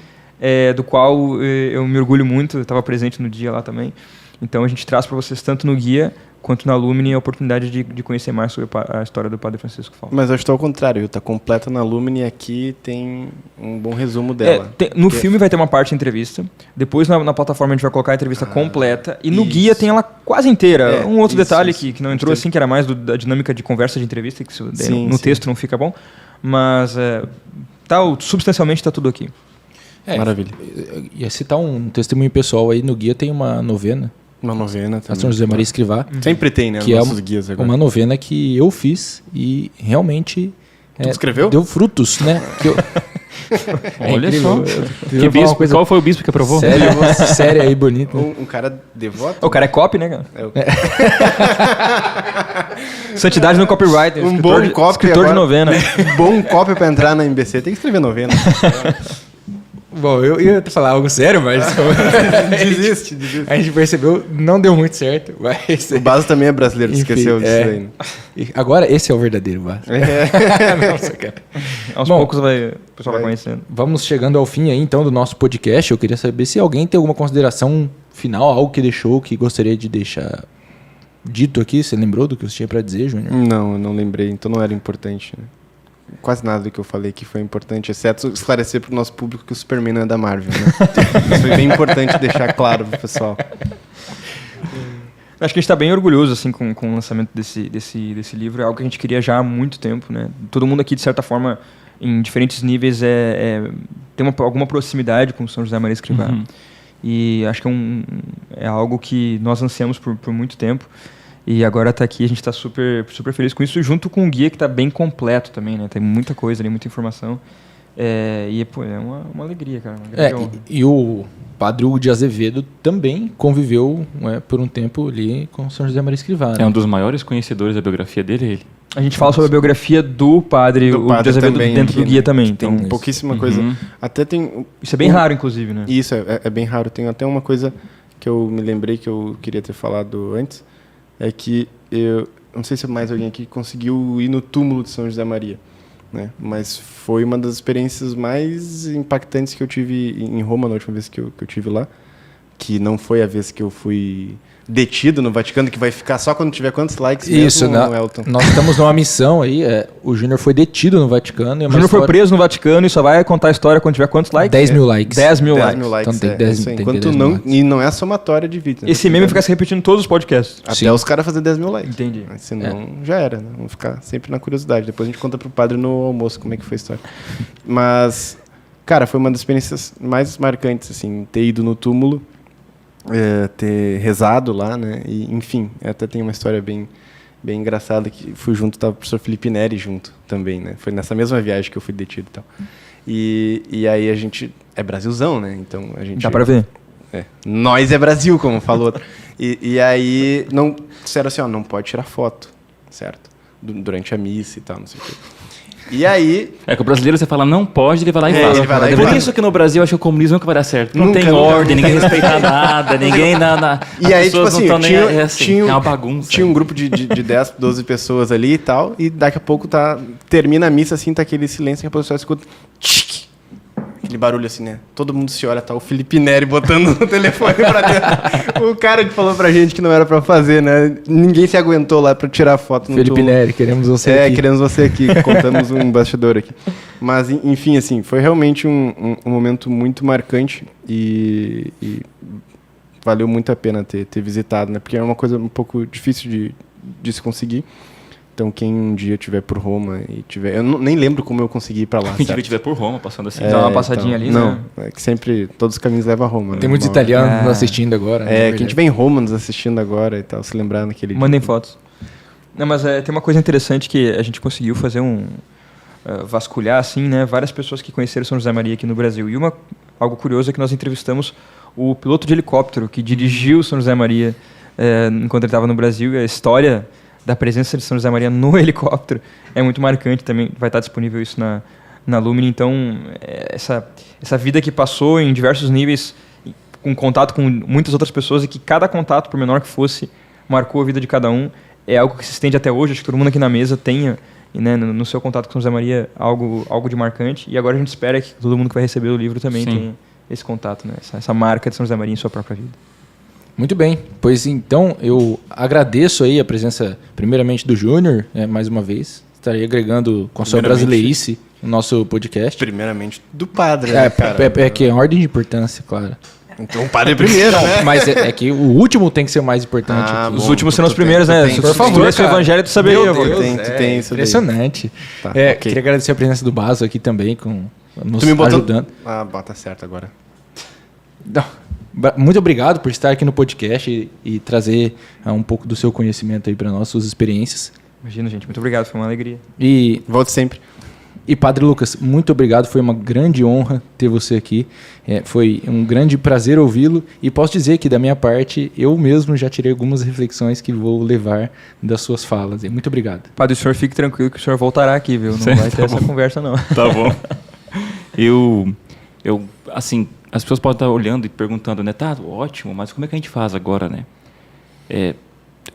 [SPEAKER 2] do qual eu me orgulho muito, eu estava presente no dia lá também. Então a gente traz para vocês, tanto no guia quanto na Lumini, a oportunidade de conhecer mais sobre a história do Padre Francisco Faust.
[SPEAKER 1] Mas eu estou ao contrário, está completa na Lumini e aqui tem um bom resumo dela.
[SPEAKER 2] No filme vai ter uma parte de entrevista, depois na plataforma a gente vai colocar a entrevista completa, e no guia tem ela quase inteira. Um outro detalhe que não entrou assim, que era mais da dinâmica de conversa de entrevista, que no texto não fica bom, mas substancialmente está tudo aqui.
[SPEAKER 1] Maravilha.
[SPEAKER 3] Ia citar um testemunho pessoal aí, no guia tem uma novena.
[SPEAKER 1] Uma novena também.
[SPEAKER 3] A São José Maria Escrivá.
[SPEAKER 1] Sempre tem, né?
[SPEAKER 3] Que nossos guias agora. Uma novena que eu fiz e realmente...
[SPEAKER 1] Tu escreveu?
[SPEAKER 3] Deu frutos, né?
[SPEAKER 4] Olha
[SPEAKER 3] incrível.
[SPEAKER 4] só. Qual foi o bispo que aprovou?
[SPEAKER 3] Sério aí, bonito.
[SPEAKER 1] Um cara devoto.
[SPEAKER 2] O cara é copy, né, cara?
[SPEAKER 1] É
[SPEAKER 2] Santidade no copyright.
[SPEAKER 1] Um bom copy
[SPEAKER 2] escritor de
[SPEAKER 1] agora.
[SPEAKER 2] novena.
[SPEAKER 1] Um bom copy pra entrar na MBC. Tem que escrever novena.
[SPEAKER 3] Bom, eu ia falar algo sério, mas...
[SPEAKER 1] Desiste.
[SPEAKER 3] A gente percebeu, não deu muito certo. Mas...
[SPEAKER 1] O Baso também é brasileiro,
[SPEAKER 3] Enfim,
[SPEAKER 1] esqueceu disso aí. Né?
[SPEAKER 3] E agora, esse é o verdadeiro Baso. Nossa, cara.
[SPEAKER 2] Aos
[SPEAKER 3] Bom,
[SPEAKER 2] poucos o pessoal vai conhecendo.
[SPEAKER 3] Vamos chegando ao fim aí, então, do nosso podcast. Eu queria saber se alguém tem alguma consideração final, algo que deixou, que gostaria de deixar dito aqui. Você lembrou do que você tinha pra dizer, Júnior?
[SPEAKER 1] Não, eu não lembrei. Então não era importante, né? Quase nada do que eu falei que foi importante, exceto esclarecer pro nosso público que o Superman não é da Marvel, né? Isso foi bem importante deixar claro pro pessoal.
[SPEAKER 2] Acho que a gente está bem orgulhoso assim, com o lançamento desse livro. É algo que a gente queria já há muito tempo. Né? Todo mundo aqui, de certa forma, em diferentes níveis, tem alguma proximidade com o São José Maria Escrivá.
[SPEAKER 4] Uhum.
[SPEAKER 2] E acho que é algo que nós ansiamos por muito tempo. E agora está aqui, a gente está super, super feliz com isso, junto com o guia que está bem completo também. Né? Tem muita coisa ali, muita informação. É uma alegria, cara. Uma grande honra.
[SPEAKER 3] E o Padre Hugo de Azevedo também conviveu por um tempo ali com São José Maria Escrivá. Né?
[SPEAKER 4] É um dos maiores conhecedores da biografia dele, ele.
[SPEAKER 2] A gente fala sobre a biografia do Padre Hugo de Azevedo
[SPEAKER 1] também,
[SPEAKER 2] dentro do guia também.
[SPEAKER 1] Tem
[SPEAKER 2] Então,
[SPEAKER 1] pouquíssima coisa. Até tem...
[SPEAKER 2] Isso é bem raro, inclusive, né?
[SPEAKER 1] Isso, é bem raro. Tem até uma coisa que eu me lembrei que eu queria ter falado antes, é que eu não sei se mais alguém aqui conseguiu ir no túmulo de São José Maria, né? Mas foi uma das experiências mais impactantes que eu tive em Roma na última vez que eu tive lá, que não foi a vez que eu fui detido no Vaticano, que vai ficar só quando tiver quantos likes
[SPEAKER 3] Isso,
[SPEAKER 1] mesmo, Elton?
[SPEAKER 3] Nós estamos numa missão aí, o Júnior foi detido no Vaticano.
[SPEAKER 2] O Júnior foi preso no Vaticano e só vai contar a história quando tiver quantos likes?
[SPEAKER 3] 10 mil likes.
[SPEAKER 2] 10 mil
[SPEAKER 1] 10
[SPEAKER 2] likes.
[SPEAKER 1] mil likes,
[SPEAKER 3] Então tem 10,
[SPEAKER 1] isso aí.
[SPEAKER 3] tem
[SPEAKER 1] Enquanto
[SPEAKER 3] 10
[SPEAKER 1] não,
[SPEAKER 3] mil likes.
[SPEAKER 1] e não é somatória de vídeo. Né?
[SPEAKER 2] Esse meme fica se repetindo em todos os podcasts.
[SPEAKER 1] Até
[SPEAKER 3] Sim.
[SPEAKER 1] os caras fazer 10 mil likes.
[SPEAKER 2] Entendi.
[SPEAKER 1] Mas senão já era, né? Vamos ficar sempre na curiosidade. Depois a gente conta pro padre no almoço como é que foi a história. Mas, cara, foi uma das experiências mais marcantes, assim, ter ido no túmulo, ter rezado lá, né? E, enfim, até tem uma história bem engraçada que fui junto, tava o professor Felipe Neri junto também, né? Foi nessa mesma viagem que eu fui detido e tal. E aí a gente... É Brasilzão, né? Então a gente...
[SPEAKER 2] Dá pra ver.
[SPEAKER 1] Nós é Brasil, como falou. E aí disseram assim, não pode tirar foto, certo? Durante a missa e tal, não sei o quê. E aí...
[SPEAKER 4] É que o brasileiro você fala, não pode, ele vai lá e fala.
[SPEAKER 1] Ele vai lá e
[SPEAKER 4] Por
[SPEAKER 1] fala.
[SPEAKER 4] que isso aqui no Brasil eu acho que o comunismo nunca vai dar certo? Não
[SPEAKER 1] Nunca,
[SPEAKER 4] tem
[SPEAKER 1] nunca.
[SPEAKER 4] ordem, ninguém respeita nada, ninguém...
[SPEAKER 1] E aí, tipo assim,
[SPEAKER 4] é uma bagunça.
[SPEAKER 1] Tinha um grupo de 10, 12 pessoas ali e tal, e daqui a pouco termina a missa, assim, tá aquele silêncio que a pessoa escuta... Tchic! Aquele barulho assim, né? Todo mundo se olha, tá o Felipe Neri botando o telefone pra dentro. O cara que falou pra gente que não era pra fazer, né? Ninguém se aguentou lá pra tirar foto no
[SPEAKER 3] Felipe
[SPEAKER 1] túmulo.
[SPEAKER 3] Neri, queremos você aqui.
[SPEAKER 1] Queremos você aqui. Contamos um bastidor aqui. Mas, enfim, assim, foi realmente um momento muito marcante e valeu muito a pena ter visitado, né? Porque é uma coisa um pouco difícil de se conseguir. Então, quem um dia estiver por Roma e tiver... Eu nem lembro como eu consegui ir pra lá,
[SPEAKER 4] Quem
[SPEAKER 1] certo?
[SPEAKER 4] estiver por Roma, passando assim.
[SPEAKER 2] Dá uma passadinha ali,
[SPEAKER 1] não,
[SPEAKER 2] né?
[SPEAKER 1] é que sempre todos os caminhos levam a Roma.
[SPEAKER 3] Tem
[SPEAKER 1] né?
[SPEAKER 3] muitos italianos nos assistindo agora.
[SPEAKER 1] Quem tiver em Roma nos assistindo agora e tal, se lembrar naquele
[SPEAKER 2] Mandem
[SPEAKER 1] dia.
[SPEAKER 2] fotos. Não, mas tem uma coisa interessante que a gente conseguiu fazer vasculhar, assim, né? Várias pessoas que conheceram São José Maria aqui no Brasil. E algo curioso é que nós entrevistamos o piloto de helicóptero que dirigiu São José Maria enquanto ele estava no Brasil. E a história da presença de São José Maria no helicóptero é muito marcante também. Vai estar disponível isso na Lumine. Então, essa vida que passou em diversos níveis, com contato com muitas outras pessoas, e que cada contato, por menor que fosse, marcou a vida de cada um, é algo que se estende até hoje. Acho que todo mundo aqui na mesa tenha, né, no seu contato com São José Maria, algo de marcante. E agora a gente espera que todo mundo que vai receber o livro também tenha esse contato, né, essa marca de São José Maria em sua própria vida.
[SPEAKER 3] Muito bem, pois então eu agradeço aí a presença primeiramente do Júnior, mais uma vez. Estarei agregando com a sua brasileirice no nosso podcast.
[SPEAKER 1] Primeiramente do padre, né, cara?
[SPEAKER 3] É que é ordem de importância, claro.
[SPEAKER 1] Então o padre é primeiro, né?
[SPEAKER 3] Mas é que o último tem que ser o mais importante. aqui.
[SPEAKER 2] Os últimos serão os primeiros, né?
[SPEAKER 3] Por favor,
[SPEAKER 2] se o evangelho, tu saberia.
[SPEAKER 1] Tem isso daí.
[SPEAKER 3] Impressionante.
[SPEAKER 1] Tá, ok.
[SPEAKER 3] Queria agradecer a presença do Baso aqui também, nos
[SPEAKER 1] Tu me botou...
[SPEAKER 3] ajudando.
[SPEAKER 1] Tá certo agora.
[SPEAKER 3] Não. Muito obrigado por estar aqui no podcast e trazer um pouco do seu conhecimento aí para nós, suas experiências.
[SPEAKER 2] Imagina, gente. Muito obrigado. Foi uma alegria.
[SPEAKER 3] E
[SPEAKER 1] Volte sempre.
[SPEAKER 3] E Padre Lucas, muito obrigado, foi uma grande honra ter você aqui, foi um grande prazer ouvi-lo e posso dizer que da minha parte, eu mesmo já tirei algumas reflexões que vou levar das suas falas. Muito obrigado.
[SPEAKER 2] Padre, o senhor fique tranquilo que o senhor voltará aqui, viu? Não vai ter essa conversa, não.
[SPEAKER 4] Tá bom. Assim, as pessoas podem estar olhando e perguntando, né? Tá, ótimo, mas como é que a gente faz agora, né?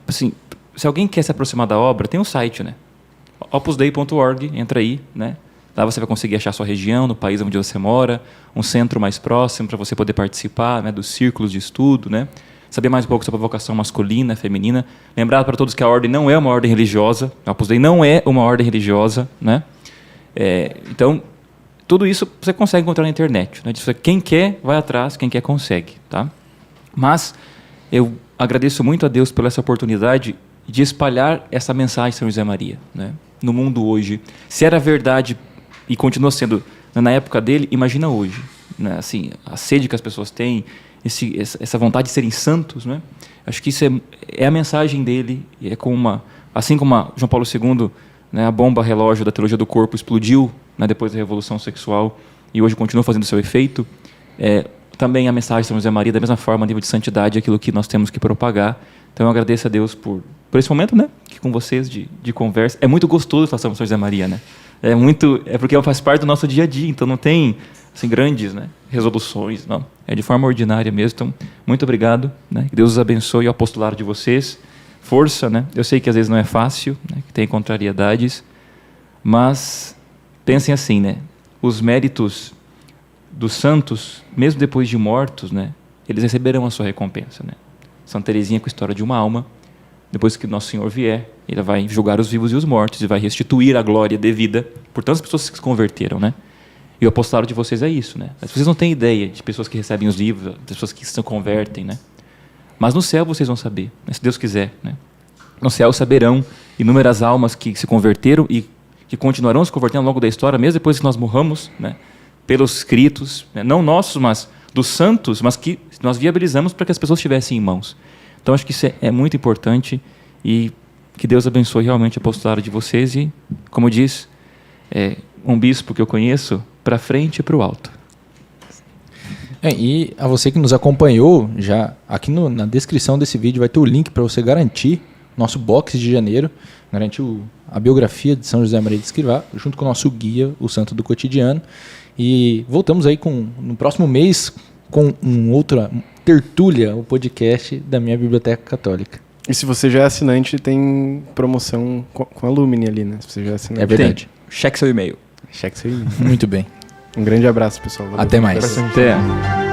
[SPEAKER 4] Assim, se alguém quer se aproximar da obra, tem um site, né? opusdei.org, entra aí, né? Lá você vai conseguir achar a sua região, no país onde você mora, um centro mais próximo para você poder participar, né, dos círculos de estudo, né? Saber mais um pouco sobre a vocação masculina, feminina. Lembrar para todos que a ordem não é uma ordem religiosa, a Opus Dei não é uma ordem religiosa, né? Então, tudo isso você consegue encontrar na internet, né? Quem quer, vai atrás, quem quer, consegue, tá? Mas eu agradeço muito a Deus pela essa oportunidade de espalhar essa mensagem de São José Maria, né? No mundo hoje. Se era verdade e continua sendo na época dele, imagina hoje, né? Assim, a sede que as pessoas têm, essa vontade de serem santos, né? Acho que isso é a mensagem dele, e assim como João Paulo II, né, a bomba relógio da teologia do corpo explodiu, né, depois da Revolução Sexual e hoje continua fazendo seu efeito, também a mensagem de São José Maria, da mesma forma, a nível de santidade, é aquilo que nós temos que propagar. Então eu agradeço a Deus por esse momento, né, aqui com vocês de conversa. É muito gostoso falar sobre São José Maria, né? É porque faz parte do nosso dia a dia, então não tem assim, grandes, né, resoluções, não. É de forma ordinária mesmo. Então, muito obrigado, né? Que Deus os abençoe o apostolado de vocês. Força, né? Eu sei que às vezes não é fácil, né, que tem contrariedades, mas pensem assim, né? Os méritos dos santos, mesmo depois de mortos, né, eles receberão a sua recompensa, né? Santa Teresinha com a história de uma alma, depois que Nosso Senhor vier, ele vai julgar os vivos e os mortos e vai restituir a glória devida por tantas pessoas que se converteram, né? E o apostolado de vocês é isso, né? Vocês não têm ideia de pessoas que recebem os livros, de pessoas que se convertem, né? Mas no céu vocês vão saber, né? Se Deus quiser, né? No céu saberão inúmeras almas que se converteram e que continuarão se convertendo ao longo da história, mesmo depois que nós morramos, né? Pelos escritos, né? Não nossos, mas dos santos, mas que nós viabilizamos para que as pessoas tivessem em mãos. Então, acho que isso é muito importante e que Deus abençoe realmente o apostolado de vocês e, como diz um bispo que eu conheço, para frente e para o alto.
[SPEAKER 3] E a você que nos acompanhou, já aqui na descrição desse vídeo vai ter o link para você garantir nosso box de janeiro, garantir a biografia de São José Maria de Escrivá, junto com o nosso guia, o Santo do Cotidiano. E voltamos aí no próximo mês com outra tertúlia, o podcast da minha Biblioteca Católica.
[SPEAKER 1] E se você já é assinante, tem promoção com a Lumine ali, né? Se você já é assinante.
[SPEAKER 3] É verdade.
[SPEAKER 2] Cheque seu e-mail.
[SPEAKER 1] Cheque seu e-mail.
[SPEAKER 3] Muito bem.
[SPEAKER 1] Um grande abraço, pessoal. Valeu.
[SPEAKER 3] Até mais.
[SPEAKER 4] Até.